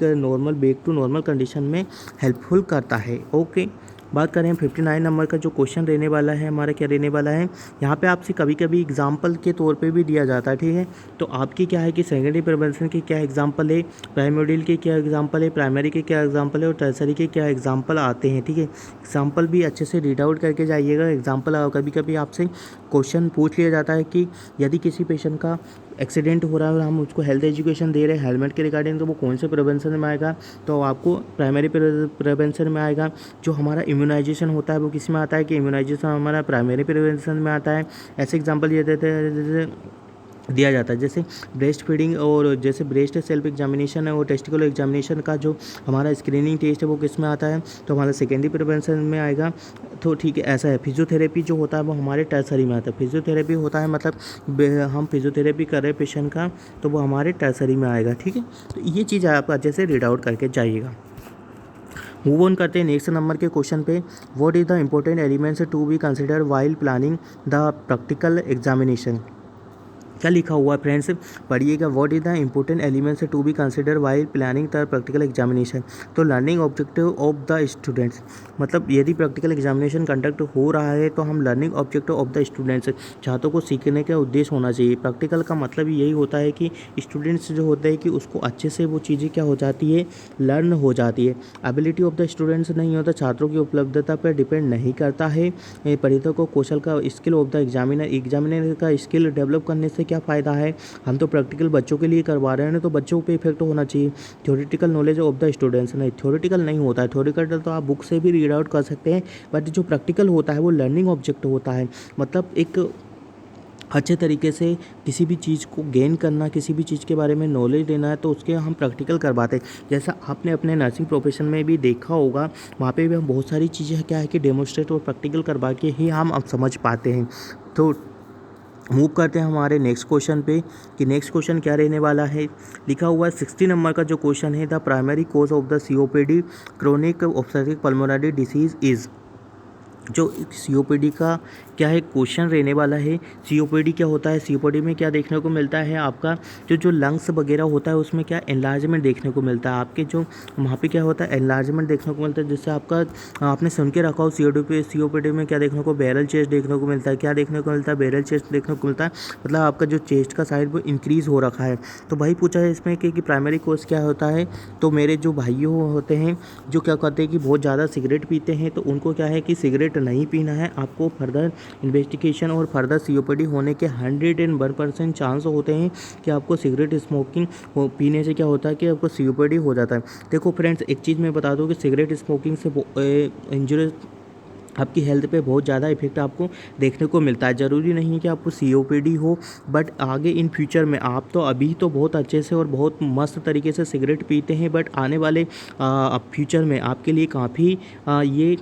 टू नॉर्मल कंडीशन में हेल्पफुल करता है। ओके, बात करें 59 नंबर का जो क्वेश्चन रहने वाला है हमारा, क्या रहने वाला है, यहाँ पे आपसे कभी कभी एग्जाम्पल के तौर पे भी दिया जाता है। ठीक है, तो आपकी क्या है कि सेकेंडरी प्रिवेंशन की क्या एग्जाम्पल है, प्राइमरी के क्या एग्जाम्पल है, प्राइमरी के क्या एग्जाम्पल है और टर्सरी के क्या एग्जाम्पल आते हैं। ठीक है, एग्जाम्पल भी अच्छे से रीड आउट करके जाइएगा। एग्जाम्पल कभी कभी आपसे क्वेश्चन पूछ लिया जाता है कि यदि किसी पेशेंट का एक्सीडेंट हो रहा है और हम उसको हेल्थ एजुकेशन दे रहे हैं हेलमेट के रिगार्डिंग, तो वो कौन से प्रिवेंशन में आएगा, तो आपको प्राइमरी प्रिवेंशन में आएगा। जो हमारा इम्यूनाइजेशन होता है वो किस में आता है, कि इम्यूनाइजेशन हमारा प्राइमरी प्रिवेंशन में आता है। ऐसे एग्जांपल ये देते हैं, जैसे दिया जाता है जैसे ब्रेस्ट फीडिंग, और जैसे ब्रेस्ट सेल्फ एग्जामिनेशन है और टेस्टिकुलर एग्जामिनेशन का जो हमारा स्क्रीनिंग टेस्ट है वो किस में आता है, तो हमारा सेकेंडरी प्रिवेंशन में आएगा। तो ठीक है, ऐसा है। फिजियोथेरेपी जो होता है वो हमारे टर्सरी में आता है। फिजियोथेरेपी होता है मतलब हम फिजियोथेरेपी कर रहे हैं पेशेंट का, तो वो हमारे टर्सरी में आएगा। ठीक है, तो ये चीज़ आप अच्छे से रीड आउट करके जाइएगा। मूव ऑन करते हैं नेक्स्ट नंबर के क्वेश्चन पे। What is the important elements to be consider while planning the practical examination. क्या लिखा हुआ है फ्रेंड्स, पढ़िएगा। What is the important elements to be consider while planning the practical examination. तो learning objective of the students, मतलब यदि practical examination conduct हो रहा है तो हम learning objective of the students, छात्रों को सीखने का उद्देश्य होना चाहिए। प्रैक्टिकल का मतलब यही होता है कि स्टूडेंट्स जो होते हैं कि उसको अच्छे से वो चीज़ें क्या हो जाती है, लर्न हो जाती है। एबिलिटी ऑफ द स्टूडेंट्स नहीं होता, छात्रों की उपलब्धता पर डिपेंड नहीं करता है। परीक्षा को कौशल का स्किल ऑफ द एग्जामिनर का स्किल डेवलप करने से क्या फ़ायदा है, हम तो प्रैक्टिकल बच्चों के लिए करवा रहे हैं ना, तो बच्चों पे इफेक्ट होना चाहिए। Theoretical knowledge of the students, नहीं थ्योरेटिकल नहीं होता है। थ्योरेटिकल तो आप बुक से भी रीड आउट कर सकते हैं, बट जो प्रैक्टिकल होता है वो लर्निंग ऑब्जेक्ट होता है। मतलब एक अच्छे तरीके से किसी भी चीज़ को गेन करना, किसी भी चीज़ के बारे में नॉलेज लेना है तो उसके हम प्रैक्टिकल करवाते हैं। जैसा आपने अपने नर्सिंग प्रोफेशन में भी देखा होगा, वहाँ पे भी हम बहुत सारी चीज़ें क्या है कि डेमोस्ट्रेट और प्रैक्टिकल करवा के ही हम अब समझ पाते हैं। तो मूव करते हैं हमारे नेक्स्ट क्वेश्चन पे कि नेक्स्ट क्वेश्चन क्या रहने वाला है। लिखा हुआ है 60 नंबर का जो क्वेश्चन है, the primary cause of the COPD chronic obstructive pulmonary disease is. जो सीओपीडी का क्या है क्वेश्चन रहने वाला है। सीओपीडी क्या होता है, सीओपीडी में क्या देखने को मिलता है आपका जो लंग्स वगैरह होता है उसमें क्या एनलार्जमेंट देखने को मिलता है आपके जो वहाँ पे क्या होता है एनलार्जमेंट देखने को मिलता है, जिससे आपका आपने सुन के रखा हो सीओपीडी में क्या देखने को बैरल चेस्ट देखने को मिलता है। क्या देखने को मिलता है, बैरल चेस्ट देखने को मिलता है, मतलब आपका जो चेस्ट का साइड वो इंक्रीज़ हो रखा है। तो भाई पूछा है इसमें कि प्राइमरी कोर्स क्या होता है। तो मेरे जो भाइयों होते हैं जो क्या कहते हैं कि बहुत ज़्यादा सिगरेट पीते हैं, तो उनको क्या है कि सिगरेट नहीं पीना है। आपको फर्दर इन्वेस्टिगेशन और फर्दर सीओपीडी होने के 101% चांस होते हैं कि आपको सिगरेट स्मोकिंग पीने से क्या होता है कि आपको सीओपीडी हो जाता है। देखो फ्रेंड्स, एक चीज़ मैं बता दूं कि सिगरेट स्मोकिंग से इंजरी आपकी हेल्थ पे बहुत ज़्यादा इफेक्ट आपको देखने को मिलता है। ज़रूरी नहीं है कि आपको सीओपीडी हो, बट आगे इन फ्यूचर में आप तो अभी तो बहुत अच्छे से और बहुत मस्त तरीके से सिगरेट पीते हैं, बट आने वाले फ्यूचर में आपके लिए काफ़ी ये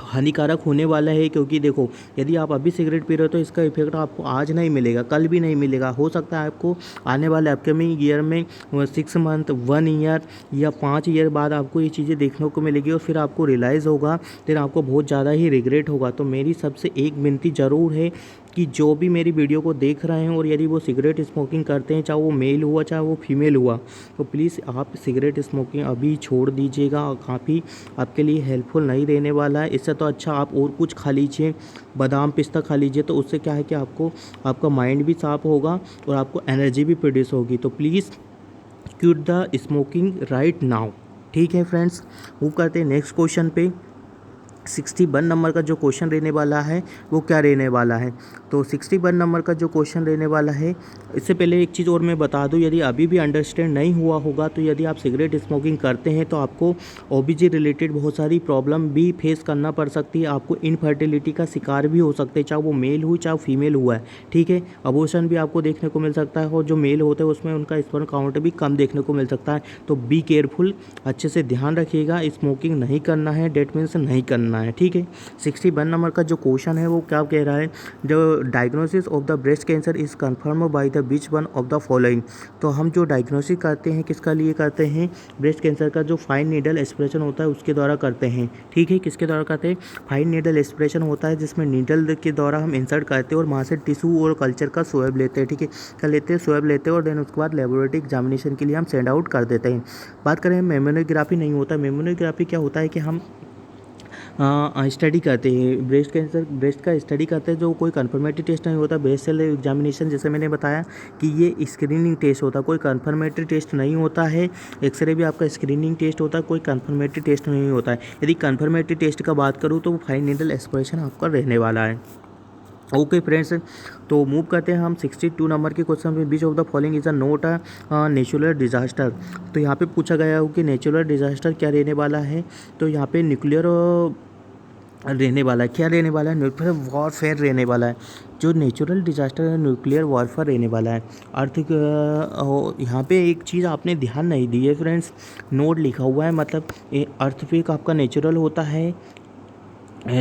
हानिकारक होने वाला है। क्योंकि देखो, यदि आप अभी सिगरेट पी रहे हो तो इसका इफेक्ट आपको आज नहीं मिलेगा, कल भी नहीं मिलेगा। हो सकता है आपको आने वाले अपकमिंग ईयर में 6 मंथ, 1 ईयर या 5 ईयर बाद आपको ये चीज़ें देखने को मिलेगी और फिर आपको रियलाइज़ होगा, फिर आपको बहुत ज़्यादा ही रिग्रेट होगा। तो मेरी सबसे एक विनती ज़रूर है कि जो भी मेरी वीडियो को देख रहे हैं और यदि वो सिगरेट स्मोकिंग करते हैं, चाहे वो मेल हुआ चाहे वो फीमेल हुआ, तो प्लीज़ आप सिगरेट स्मोकिंग अभी छोड़ दीजिएगा। और काफ़ी आपके लिए हेल्पफुल नहीं रहने वाला है। इससे तो अच्छा आप और कुछ खा लीजिए, बादाम पिस्ता खा लीजिए, तो उससे क्या है कि आपको आपका माइंड भी साफ होगा और आपको एनर्जी भी प्रोड्यूस होगी। तो please quit the smoking right now. ठीक है फ्रेंड्स, मूव करते हैं नेक्स्ट क्वेश्चन पे। 61 नंबर का जो क्वेश्चन रहने वाला है वो क्या रहने वाला है। तो 61 नंबर का जो क्वेश्चन रहने वाला है, इससे पहले एक चीज़ और मैं बता दूं, यदि अभी भी अंडरस्टैंड नहीं हुआ होगा तो यदि आप सिगरेट स्मोकिंग करते हैं तो आपको ओबीजी रिलेटेड बहुत सारी प्रॉब्लम भी फेस करना पड़ सकती है। आपको इनफर्टिलिटी का शिकार भी हो सकते हैं, चाहे वो मेल हो चाहे फीमेल हुआ है। ठीक है, अबॉर्शन भी आपको देखने को मिल सकता है और जो मेल होते हैं उसमें उनका स्पर्म काउंट भी कम देखने को मिल सकता है। तो बी केयरफुल, अच्छे से ध्यान रखिएगा। स्मोकिंग नहीं करना है, डेट मीन्स नहीं करना है। ठीक है, 61 नंबर का जो क्वेश्चन है वो क्या कह रहा है, जो diagnosis of the breast cancer is confirm by the which one of the following. तो हम जो डायग्नोसिस करते हैं किसका लिए करते हैं, ब्रेस्ट कैंसर का जो फाइन नीडल एस्पिरेशन होता है उसके द्वारा करते हैं। ठीक है, किसके द्वारा करते हैं, फाइन नीडल एस्पिरेशन होता है जिसमें नीडल के द्वारा हम इंसर्ट करते हैं और वहाँ से टिश्यू और कल्चर का स्वैब लेते हैं। ठीक है, क्या लेते हैं, स्वैब लेते हैं और देन उसके बाद लेबोरेटरी एग्जामिनेशन के लिए हम सेंड आउट कर देते हैं। बात करें मेमोनोग्राफी, नहीं होता। मेमोनोग्राफी क्या होता है कि हम स्टडी करते हैं ब्रेस्ट कैंसर, ब्रेस्ट का स्टडी करते हैं, जो कोई कन्फर्मेटरी टेस्ट नहीं होता। ब्रेस्ट सेल एग्जामिनेशन जैसे मैंने बताया कि ये स्क्रीनिंग टेस्ट होता है, कोई कन्फर्मेटरी टेस्ट नहीं होता है। एक्सरे भी आपका स्क्रीनिंग टेस्ट होता है, कोई कन्फर्मेटरी टेस्ट नहीं होता है। यदि कन्फर्मेटरी टेस्ट का बात करूँ तो वो फाइन नीडल एस्पिरेशन आपका रहने वाला है। ओके फ्रेंड्स, तो मूव करते हैं हम 62 नंबर के क्वेश्चन में। Which of the following is a not a natural disaster. तो यहाँ पे पूछा गया हो कि नेचुरल डिजास्टर क्या रहने वाला है। तो यहाँ पे न्यूक्लियर रहने वाला है। क्या रहने वाला है, न्यूक्लियर वॉरफेयर रहने वाला है। जो नेचुरल डिजास्टर है न्यूक्लियर वॉरफेयर रहने वाला है। अर्थ यहाँ पे एक चीज़ आपने ध्यान नहीं दी है फ्रेंड्स, नोट लिखा हुआ है, मतलब अर्थक्वेक आपका नेचुरल होता है,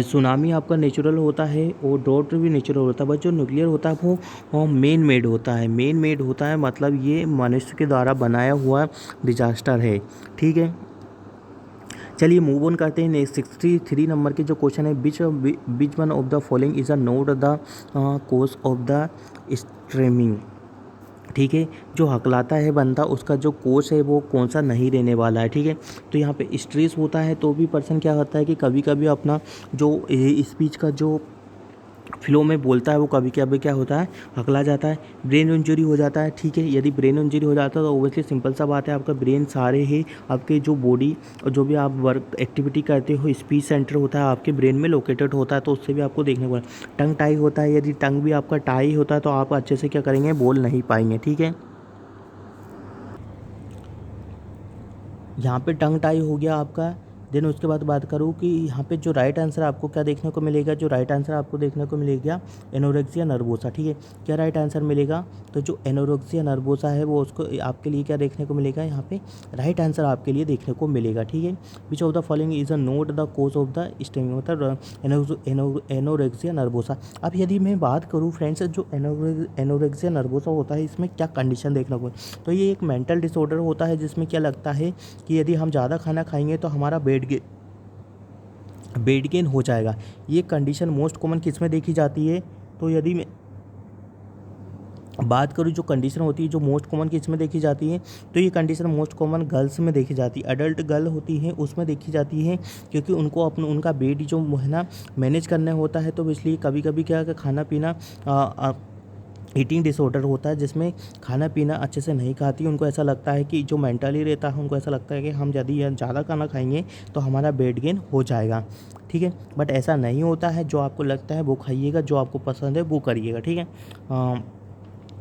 सुनामी आपका नेचुरल होता है और ड्रॉट भी नेचुरल होता है। बट जो न्यूक्लियर होता है वो मैन मेड होता है। मैन मेड होता है मतलब ये मनुष्य के द्वारा बनाया हुआ डिजास्टर है। ठीक है, चलिए मूव ऑन करते हैं। नेक्स्ट 63 नंबर के जो क्वेश्चन है, which one of the following is a not the cause of the streaming. ठीक है, जो हकलाता है बंदा उसका जो कोच है वो कौन सा नहीं रहने वाला है। ठीक है, तो यहाँ पे स्ट्रेस होता है तो भी पर्सन क्या करता है कि कभी कभी अपना जो स्पीच का जो फ्लो में बोलता है वो कभी कभी क्या होता है, हकला जाता है, ब्रेन इंजरी हो जाता है। ठीक है, यदि ब्रेन इंजरी हो जाता है तो ओबियसली सिंपल सा बात है, आपका ब्रेन सारे ही आपके जो बॉडी और जो भी आप वर्क एक्टिविटी करते हो, स्पीच सेंटर होता है आपके ब्रेन में लोकेटेड होता है, तो उससे भी आपको देखने को टंग टाई होता है। यदि टंग भी आपका टाई होता है तो आप अच्छे से क्या करेंगे, बोल नहीं पाएंगे। ठीक है, यहाँ पे टंग टाई हो गया आपका। देन उसके बाद बात करूँ कि यहाँ पे जो राइट आंसर आपको क्या देखने को मिलेगा, जो राइट आंसर आपको देखने को मिलेगा एनोरेक्सिया नर्वोसा। ठीक है, क्या राइट आंसर मिलेगा, तो जो एनोरेक्सिया नर्वोसा है वो उसको आपके लिए क्या देखने को मिलेगा, यहाँ पे राइट आंसर आपके लिए देखने को मिलेगा। ठीक है, which of the following is a not the cause of the stemming, मतलब एनोरेक्सिया नर्वोसा। अब यदि मैं बात करूँ फ्रेंड्स, जो एनोरेक्सिया नर्वोसा होता है इसमें क्या कंडीशन देखने को, तो ये एक मेंटल डिसऑर्डर होता है जिसमें क्या लगता है कि यदि हम ज़्यादा खाना खाएंगे तो हमारा वेट गेन हो जाएगा। ये कंडीशन मोस्ट कॉमन किस में देखी जाती है? तो यदि मैं बात करूँ जो कंडीशन होती है जो मोस्ट कॉमन किस में देखी जाती है, तो ये कंडीशन मोस्ट कॉमन गर्ल्स में देखी जाती है। अडल्ट गर्ल होती है उसमें देखी जाती है, क्योंकि उनको उनका वेट जो है ना मैनेज करना होता है, तो इसलिए कभी कभी क्या है, खाना पीना ईटिंग डिसऑर्डर होता है, जिसमें खाना पीना अच्छे से नहीं खाती। उनको ऐसा लगता है कि जो मेंटली रहता है, उनको ऐसा लगता है कि हम यदि ज़्यादा खाना खाएंगे तो हमारा वेट गेन हो जाएगा, ठीक है। बट ऐसा नहीं होता है, जो आपको लगता है वो खाइएगा, जो आपको पसंद है वो करिएगा, ठीक है।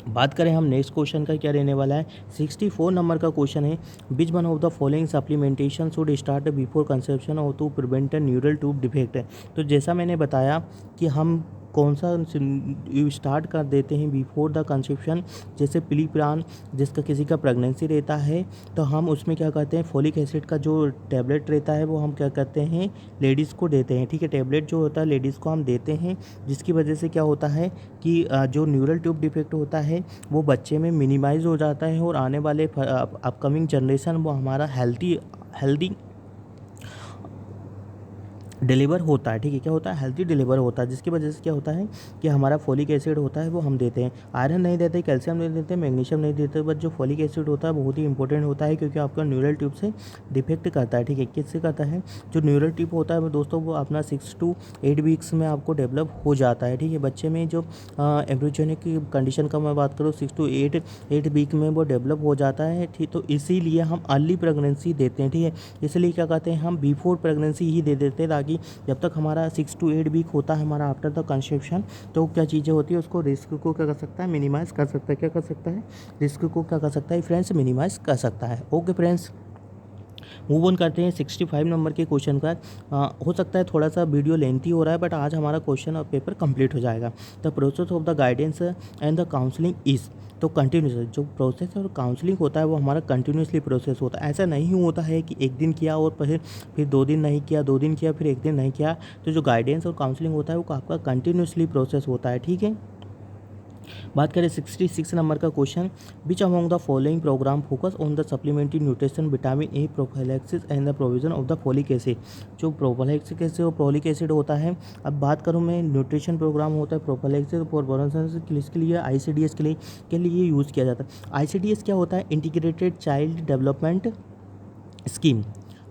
बात करें हम नेक्स्ट क्वेश्चन का, क्या रहने वाला है 64 नंबर का क्वेश्चन है, which one of the following supplementation should start before conception और to prevent neural tube defect. तो जैसा मैंने बताया कि हम कौन सा स्टार्ट कर देते हैं बिफोर द कंसेप्शन, जैसे प्रीप्लान, जिसका किसी का प्रेगनेंसी रहता है, तो हम उसमें क्या करते हैं, फोलिक एसिड का जो टैबलेट रहता है वो हम क्या करते हैं, लेडीज़ को देते हैं, ठीक है। टैबलेट जो होता है लेडीज़ को हम देते हैं, जिसकी वजह से क्या होता है कि जो न्यूरल ट्यूब डिफेक्ट होता है वो बच्चे में मिनिमाइज़ हो जाता है, और आने वाले अपकमिंग जनरेशन वो हमारा हेल्दी डिलीवर होता है, ठीक है। क्या होता है, हेल्थी डिलीवर होता है, जिसकी वजह से क्या होता है कि हमारा फोलिक एसिड होता है वो हम देते हैं। आयरन नहीं देते, कैल्शियम नहीं देते, मैग्नीशियम नहीं देते, बट जो फोलिक एसिड होता है बहुत ही इंपॉर्टेंट होता है, क्योंकि आपका न्यूरल ट्यूब से डिफेक्ट करता है, ठीक है। किससे करता है, जो न्यूरल ट्यूब होता है वो दोस्तों वो अपना 6 to 8 वीक्स में आपको डेवलप हो जाता है, ठीक है। बच्चे में जो एम्ब्रियोनिक कंडीशन का मैं बात करूँ 6 to 8 वीक में वो डेवलप हो जाता है, ठीक। तो इसीलिए हम अर्ली प्रेगनेंसी देते हैं, ठीक है। इसलिए क्या कहते हैं, हम बिफोर प्रेगनेंसी ही दे देते हैं, ताकि जब तक हमारा 6 to 8 वीक होता है हमारा आफ्टर द कंसेप्शन, तो क्या चीज़ें होती है, उसको रिस्क को क्या कर सकता है, मिनिमाइज़ कर सकता है। क्या कर सकता है, रिस्क को क्या कर सकता है फ्रेंड्स, मिनिमाइज़ कर सकता है। ओके फ्रेंड्स, मूव ऑन करते हैं 65 नंबर के क्वेश्चन का। हो सकता है थोड़ा सा वीडियो लेंथी हो रहा है, बट आज हमारा क्वेश्चन और पेपर कंप्लीट हो जाएगा। The process of the guidance and the counselling is, तो कंटिन्यूस जो प्रोसेस और काउंसलिंग होता है वो हमारा कंटिन्यूसली प्रोसेस होता है। ऐसा नहीं होता है कि एक दिन किया और फिर 2 दिन नहीं किया, 2 दिन किया फिर 1 दिन नहीं किया। तो जो गाइडेंस और काउंसलिंग होता है वो आपका कंटिन्यूसली प्रोसेस होता है, ठीक है। बात करें 66 नंबर का question, which among the following programme focus on the supplementary nutrition vitamin A prophylaxis and the provision of the folic acid. जो प्रोफाइलैक्सिक एसिड और फोलिक एसिड होता है, अब बात करूँ मैं न्यूट्रिशन प्रोग्राम होता है प्रोफाइलैक्सिस के लिए ICDS के लिए यूज़ किया जाता है। ICDS क्या होता है, इंटीग्रेटेड चाइल्ड डेवलपमेंट स्कीम,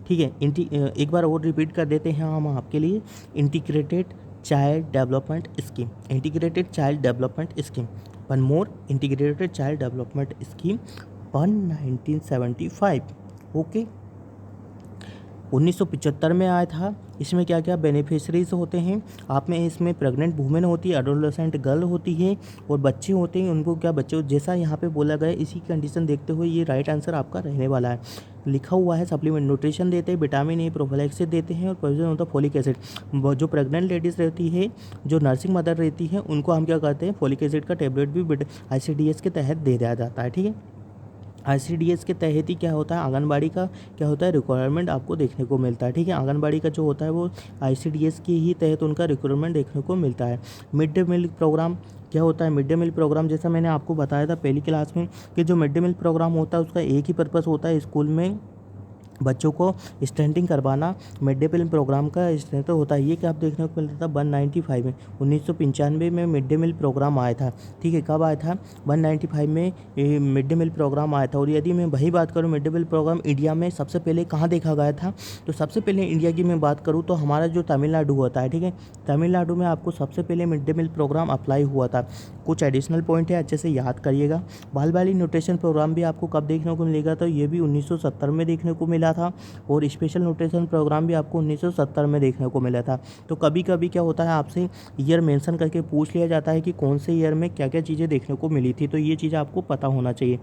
ठीक है। एक बार और रिपीट कर देते हैं हम आपके लिए, integrated child development scheme, integrated child development scheme, one more, integrated child development scheme 1975, okay. 1975 में आया था। इसमें क्या क्या बेनिफिशरीज होते हैं, आप में इसमें प्रेग्नेंट वुमेन होती है, एडोलेसेंट गर्ल होती है, और बच्चे होते हैं। उनको क्या, बच्चे जैसा यहाँ पे बोला गया इसी कंडीशन देखते हुए ये राइट आंसर आपका रहने वाला है। लिखा हुआ है सप्लीमेंट न्यूट्रिशन देते हैं, विटामिन ए प्रोफाइलैक्सिस देते हैं, और provision of the folic acid. जो प्रेग्नेंट लेडीज़ रहती है, जो नर्सिंग मदर रहती है, उनको हम क्या करते हैं, फोलिक एसिड का टेबलेट भी ICDS के तहत दे दिया जाता है, ठीक है। ICDS के तहत ही क्या होता है, आंगनबाड़ी का क्या होता है, रिक्वायरमेंट आपको देखने को मिलता है, ठीक है। आंगनबाड़ी का जो होता है वो ICDS के ही तहत उनका रिक्वायरमेंट देखने को मिलता है। मिड डे मील प्रोग्राम क्या होता है, मिड डे मील प्रोग्राम जैसा मैंने आपको बताया था पहली क्लास में कि जो मिड डे मील प्रोग्राम होता है उसका एक ही पर्पस होता है, स्कूल में बच्चों को स्टैंडिंग करवाना। मिड डे मील प्रोग्राम का स्ट्रेंथ होता है, ये क्या आप देखने को मिलता था 195 में, 1995 में मिड डे मील प्रोग्राम आया था, ठीक है। कब आया था, 195 में मिड डे मील प्रोग्राम आया था। और यदि मैं वही बात करूँ, mid day meal program India में सबसे पहले कहाँ देखा गया था, तो सबसे पहले इंडिया की मैं बात करूँ तो हमारा जो तमिलनाडु होता है, ठीक है। तमिलनाडु में आपको सबसे पहले mid day meal program apply हुआ था। कुछ एडिशनल पॉइंट है, अच्छे से याद करिएगा। बाल बाली न्यूट्रिशन प्रोग्राम भी आपको कब देखने को मिलेगा, तो ये भी 1970 में देखने को मिला था। और स्पेशल न्यूट्रिशन प्रोग्राम भी आपको 1970 में देखने को मिला था। तो कभी कभी क्या होता है, आपसे ईयर मेंशन करके पूछ लिया जाता है कि कौन से ईयर में क्या क्या चीज़ें देखने को मिली थी, तो ये चीज़ आपको पता होना चाहिए।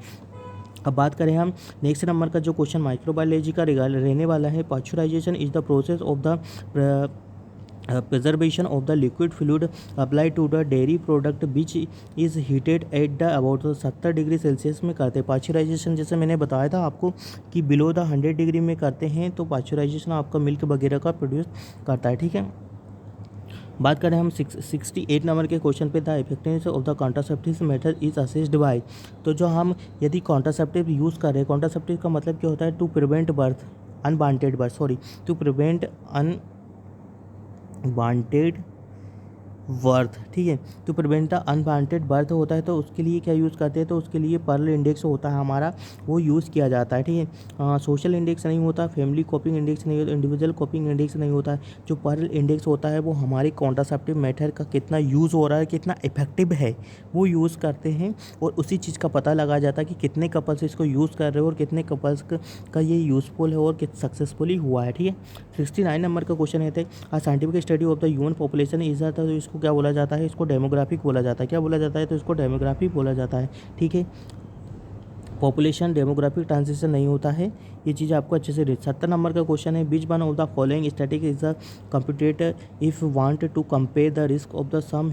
अब बात करें हम नेक्स्ट नंबर का जो क्वेश्चन माइक्रोबायोलॉजी का रहने वाला है, pasteurisation is the process of the preservation of the liquid fluid applied to the dairy product which is heated at the about 70 degree Celsius में करते हैं। पाश्चराइजेशन जैसे मैंने बताया था आपको कि बिलो द 100 डिग्री में करते हैं, तो पाश्चराइजेशन आपका मिल्क वगैरह का प्रोड्यूस करता है, ठीक है। बात करें हम 68 नंबर के क्वेश्चन पे, the effectiveness of the contraceptive method is assessed by. तो जो हम यदि कॉन्ट्रासेप्टिव यूज़ कर रहे हैं, कॉन्ट्रासेप्टिव का मतलब क्या होता है, to prevent birth unwanted birth, to prevent wanted birth, ठीक है। तो प्रिवेंट द अनवांटेड बर्थ होता है तो उसके लिए क्या यूज़ करते हैं, तो उसके लिए पर्ल इंडेक्स होता है हमारा, वो यूज़ किया जाता है, ठीक है। सोशल इंडेक्स नहीं होता, फैमिली कोपिंग इंडेक्स नहीं होता, इंडिविजुअल कोपिंग इंडेक्स नहीं होता है। जो पर्ल इंडेक्स होता है वो हमारे कॉन्ट्रासेप्टिव मेथड का कितना यूज़ हो रहा है, कितना इफेक्टिव है, वो यूज़ करते हैं और उसी चीज़ का पता लगा जाता है कि कितने कपल्स इसको यूज़ कर रहे हो और कितने कपल्स का ये यूज़फुल है और सक्सेसफुली हुआ है, ठीक है। 69 नंबर का क्वेश्चन है scientific study of the human population is the, तो इसको क्या बोला जाता है, इसको डेमोग्राफिक बोला जाता है। क्या बोला जाता है, तो इसको डेमोग्राफिक बोला जाता है, ठीक है। पॉपुलेशन डेमोग्राफिक ट्रांजिशन नहीं होता है, ये चीज़ आपको अच्छे से 70 नंबर का क्वेश्चन है which one of the following static is the computed if want to compare the risk of the some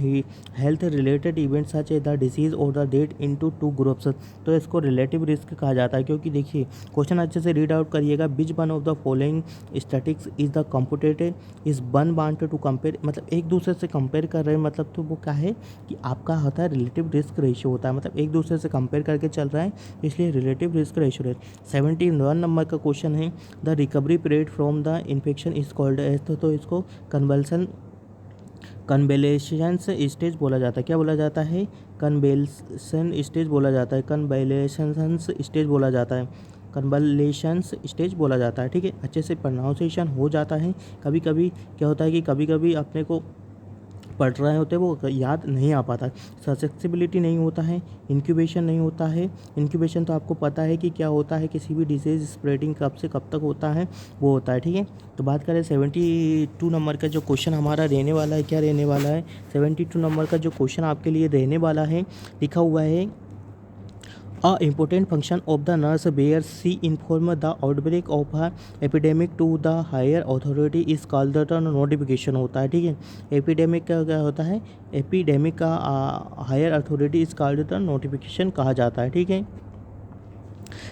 health related event such a the disease और the date into two groups, तो इसको relative risk कहा जाता है। क्योंकि देखिए question अच्छे से रीड आउट करिएगा, which one of the following statistics is the computed is one want to compare, मतलब एक दूसरे से कंपेयर कर रहे हैं, मतलब तो वो क्या है कि आपका होता है रिलेटिव रिस्क रेशियो होता है, मतलब एक दूसरे से कंपेयर करके चल रहा है, इसलिए रिलेटिव रिस्क रेशियो है। 71 नंबर का क्वेश्चन है the recovery period from the infection is called as, तो इसको कन्वेलेशंस स्टेज बोला जाता है। क्या बोला जाता है, कन्वेलेशन स्टेज बोला जाता है, कन्वेलेशंस स्टेज बोला जाता है, कन्वलेशंस स्टेज बोला जाता है, ठीक है। अच्छे से प्रोनाउंसिएशन हो जाता है। कभी कभी क्या होता है कि कभी कभी अपने को पढ़ रहे होते वो याद नहीं आ पाता, ससेप्टिबिलिटी नहीं होता है, इंक्यूबेशन नहीं होता है। इंक्यूबेशन तो आपको पता है कि क्या होता है, किसी भी डिजीज़ स्प्रेडिंग कब से कब तक होता है, वो होता है, ठीक है। तो बात करें 72 नंबर का जो क्वेश्चन हमारा रहने वाला है, क्या रहने वाला है, 72 नंबर का जो क्वेश्चन आपके लिए रहने वाला है, लिखा हुआ है A important function of the nurse where she inform the outbreak of a epidemic to the higher authority is called the notification होता है, ठीक है। एपिडेमिक का क्या होता है, एपिडेमिक का higher authority is called the notification कहा जाता है, ठीक है।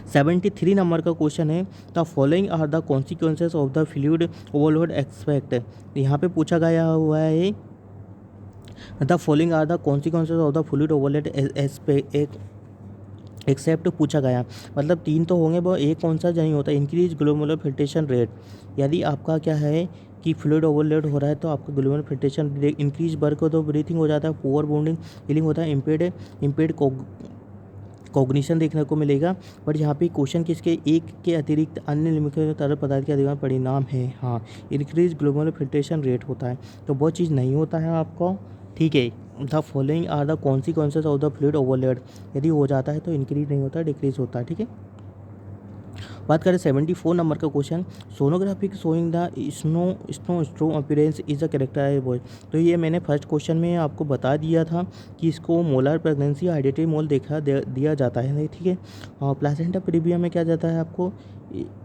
73 नंबर का क्वेश्चन है the following are the consequences of the fluid overload expect, यहाँ पे पूछा गया हुआ है the following are the consequences of the fluid overload except पूछा गया, मतलब तीन तो होंगे, वो एक कौन सा नहीं होता, इंक्रीज ग्लोमेरुलर फिल्ट्रेशन रेट, यदि आपका क्या है कि फ्लूइड ओवरलोड हो रहा है तो आपका ग्लोमेरुलर फिल्ट्रेशन इंक्रीज वर्क हो तो ब्रीथिंग हो जाता है, पुअर बॉन्डिंग हीलिंग होता है, इम्पेड कॉग्निशन देखने को मिलेगा। बट यहाँ पे क्वेश्चन किसके एक के अतिरिक्त अन्य लिमिटेड तरल पदार्थ के अधिकार परिणाम है, हाँ इंक्रीज ग्लोमेरुलर फिल्ट्रेशन रेट होता है, तो वो चीज़ नहीं होता है आपको, ठीक है। The following are the consequences of the fluid overload, यदि हो जाता है तो इंक्रीज नहीं होता, डिक्रीज होता है, ठीक है। बात करें 74 नंबर का question, sonography showing the straw appearance is a character boy, तो ये मैंने फर्स्ट क्वेश्चन में आपको बता दिया था कि इसको मोलर प्रेगनेंसी आइडेंटिटी मोल दिया जाता है, ठीक है। प्लासेंटा प्रीविया में क्या जाता है, आपको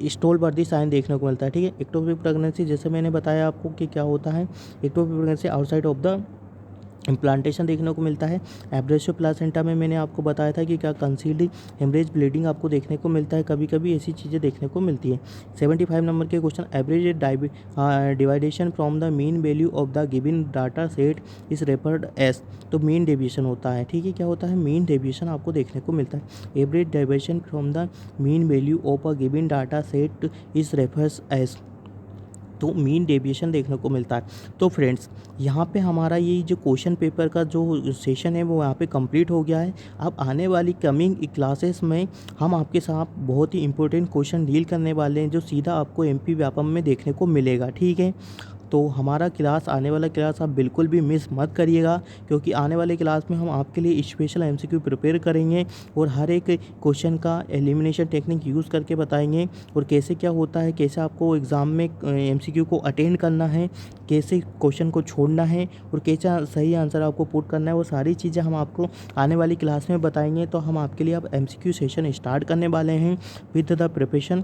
स्टोल वर्दी साइन देखने को मिलता है, ठीक है। एक्टोपिक प्रेगनेंसी जैसे मैंने बताया आपको कि क्या होता है, ectopic pregnancy outside of the implantation देखने को मिलता है। एब्रेसिव प्लासेंटा में मैंने आपको बताया था कि क्या कंसील्ड हेमरेज ब्लीडिंग आपको देखने को मिलता है, कभी कभी ऐसी चीज़ें देखने को मिलती है। 75 नंबर के question, average deviation from the mean value of the given data set is referred as, तो मीन डेविएशन होता है, ठीक है। क्या होता है, मीन डेविएशन आपको देखने को मिलता है। Average deviation from the mean value of a given data set is refers S, तो मीन डेविएशन देखने को मिलता है। तो फ्रेंड्स यहाँ पे हमारा ये जो क्वेश्चन पेपर का जो सेशन है वो यहाँ पे कंप्लीट हो गया है। अब आने वाली कमिंग क्लासेस में हम आपके साथ बहुत ही इंपॉर्टेंट क्वेश्चन डील करने वाले हैं जो सीधा आपको एमपी व्यापम में देखने को मिलेगा, ठीक है। तो हमारा क्लास, आने वाला क्लास आप बिल्कुल भी मिस मत करिएगा, क्योंकि आने वाले क्लास में हम आपके लिए स्पेशल एमसीक्यू प्रिपेयर करेंगे और हर एक क्वेश्चन का एलिमिनेशन टेक्निक यूज़ करके बताएंगे और कैसे क्या होता है, कैसे आपको एग्ज़ाम में एमसीक्यू को अटेंड करना है, कैसे क्वेश्चन को छोड़ना है और कैसा सही आंसर आपको पुट करना है, वो सारी चीज़ें हम आपको आने वाली क्लास में बताएंगे। तो हम आपके लिए अब एमसीक्यू सेशन स्टार्ट करने वाले हैं विद द प्रिपरेशन,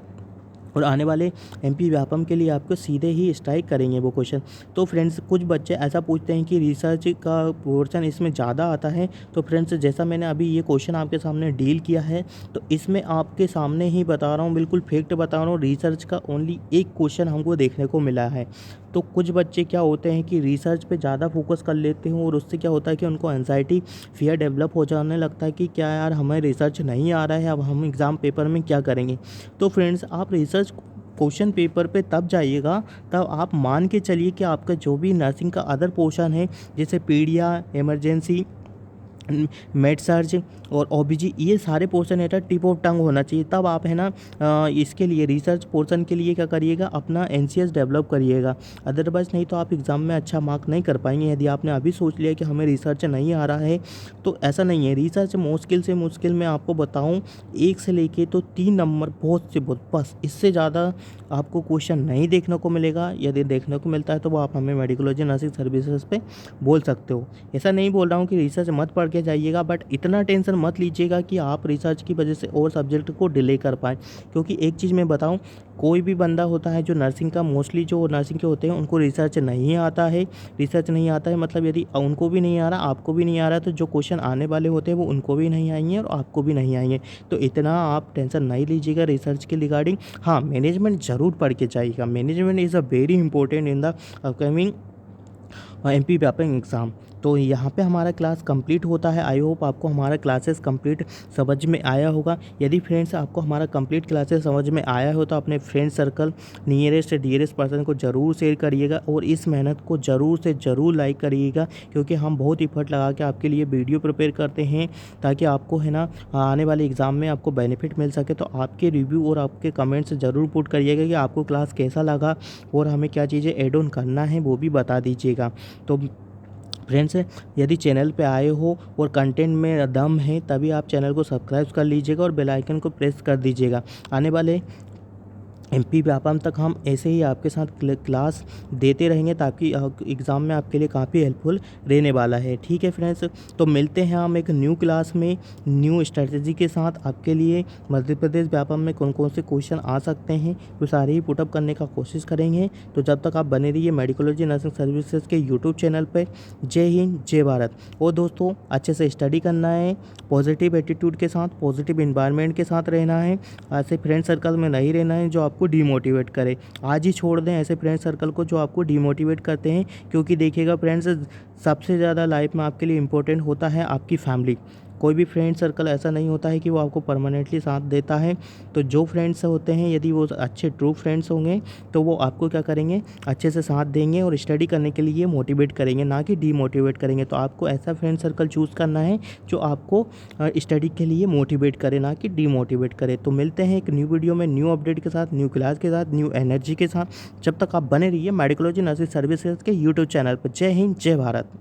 और आने वाले एमपी व्यापम के लिए आपको सीधे ही स्ट्राइक करेंगे वो क्वेश्चन। तो फ्रेंड्स कुछ बच्चे ऐसा पूछते हैं कि रिसर्च का पोर्शन इसमें ज़्यादा आता है, तो फ्रेंड्स जैसा मैंने अभी ये क्वेश्चन आपके सामने डील किया है, तो इसमें आपके सामने ही बता रहा हूँ, बिल्कुल फैक्ट बता रहा हूँ, रिसर्च का ओनली एक क्वेश्चन हमको देखने को मिला है। तो कुछ बच्चे क्या होते हैं कि रिसर्च पे ज़्यादा फोकस कर लेते हैं और उससे क्या होता है कि उनको एंजाइटी फियर डेवलप हो जाने लगता है कि क्या यार हमें रिसर्च नहीं आ रहा है, अब हम एग्ज़ाम पेपर में क्या करेंगे। तो फ्रेंड्स आप रिसर्च क्वेश्चन पेपर पे तब जाइएगा तब आप मान के चलिए कि आपका जो भी नर्सिंग का अदर पोर्शन है, जैसे पीडिया, इमरजेंसी, मेड सर्ज और ओबीजी, ये सारे पोर्शन है टिप ऑफ टंग होना चाहिए। तब आप है ना इसके लिए रिसर्च पोर्शन के लिए क्या करिएगा, अपना एनसीएस डेवलप करिएगा। अदरवाइज़ नहीं तो आप एग्ज़ाम में अच्छा मार्क नहीं कर पाएंगे। यदि आपने अभी सोच लिया कि हमें रिसर्च नहीं आ रहा है तो ऐसा नहीं है। रिसर्च मुश्किल से मुश्किल मैं आपको बताऊँ 1 से लेके तो 3 नंबर बहुत से बहुत, बस इससे ज़्यादा आपको क्वेश्चन नहीं देखने को मिलेगा। यदि देखने को मिलता है तो वो आप हमें मेडिकोलॉजी नर्सिंग सर्विसेज पे बोल सकते हो। ऐसा नहीं बोल रहा हूँ कि रिसर्च मत पढ़ के जाइएगा, बट इतना टेंशन मत लीजिएगा कि आप रिसर्च की वजह से और सब्जेक्ट को डिले कर पाएँ। क्योंकि एक चीज़ मैं बताऊँ, कोई भी बंदा होता है जो नर्सिंग का, मोस्टली जो नर्सिंग के होते हैं उनको रिसर्च नहीं आता है। रिसर्च नहीं आता है मतलब यदि उनको भी नहीं आ रहा, आपको भी नहीं आ रहा, तो जो क्वेश्चन आने वाले होते हैं वो उनको भी नहीं आएंगे और आपको भी नहीं आएंगे। तो इतना आप टेंशन नहीं लीजिएगा रिसर्च के रिगार्डिंग। हाँ, मैनेजमेंट ज़रूर पढ़ के जाइएगा। Management is a very important in the upcoming MP व्यापक एग्ज़ाम। तो यहाँ पे हमारा क्लास कंप्लीट होता है। आई होप आपको हमारा क्लासेस कंप्लीट समझ में आया होगा। यदि फ्रेंड्स आपको हमारा कंप्लीट क्लासेस समझ में आया हो तो अपने friend circle, nearest dearest person को ज़रूर शेयर करिएगा और इस मेहनत को ज़रूर से ज़रूर लाइक करिएगा, क्योंकि हम बहुत एफर्ट लगा के आपके लिए वीडियो प्रिपेयर करते हैं ताकि आपको है ना आने वाले एग्ज़ाम में आपको बेनिफिट मिल सके। तो आपके रिव्यू और आपके कमेंट्स ज़रूर पुट करिएगा कि आपको क्लास कैसा लगा और हमें क्या चीज़ें ऐड ऑन करना है वो भी बता दीजिएगा। तो फ्रेंड्स, यदि चैनल पे आए हो और कंटेंट में दम है तभी आप चैनल को सब्सक्राइब कर लीजिएगा और बेल आइकन को प्रेस कर दीजिएगा। आने वाले एमपी व्यापम तक हम ऐसे ही आपके साथ क्लास देते रहेंगे ताकि एग्ज़ाम में आपके लिए काफ़ी हेल्पफुल रहने वाला है। ठीक है फ्रेंड्स, तो मिलते हैं हम एक न्यू क्लास में न्यू स्ट्रेटजी के साथ। आपके लिए मध्य प्रदेश व्यापम में कौन कौन से क्वेश्चन आ सकते हैं वो सारे ही पुटअप करने का कोशिश करेंगे। तो जब तक आप बने रहिए मेडिकोलॉजी नर्सिंग सर्विसेज के यूट्यूब चैनल पर। जय हिंद, जय भारत। और दोस्तों, अच्छे से स्टडी करना है, पॉजिटिव एटीट्यूड के साथ, पॉजिटिव इन्वायरमेंट के साथ रहना है। ऐसे फ्रेंड सर्कल में नहीं रहना है जो आपको डिमोटिवेट करे। आज ही छोड़ दें ऐसे फ्रेंड सर्कल को जो आपको डिमोटिवेट करते हैं, क्योंकि देखिएगा फ्रेंड्स, सबसे ज़्यादा लाइफ में आपके लिए इम्पोर्टेंट होता है आपकी फैमिली। कोई भी फ्रेंड सर्कल ऐसा नहीं होता है कि वो आपको परमानेंटली साथ देता है। तो जो फ्रेंड्स होते हैं यदि वो अच्छे ट्रू फ्रेंड्स होंगे तो वो आपको क्या करेंगे, अच्छे से साथ देंगे और स्टडी करने के लिए मोटिवेट करेंगे, ना कि डीमोटिवेट करेंगे। तो आपको ऐसा फ्रेंड सर्कल चूज़ करना है जो आपको स्टडी के लिए मोटिवेट करे, ना कि डीमोटिवेट करे। तो मिलते हैं एक न्यू वीडियो में, न्यू अपडेट के साथ, न्यू क्लास के साथ, न्यू एनर्जी के साथ। जब तक आप बने रहिए मेडिकोलॉजी नर्सिंग सर्विसेज के यूट्यूब चैनल पर। जय हिंद, जय भारत।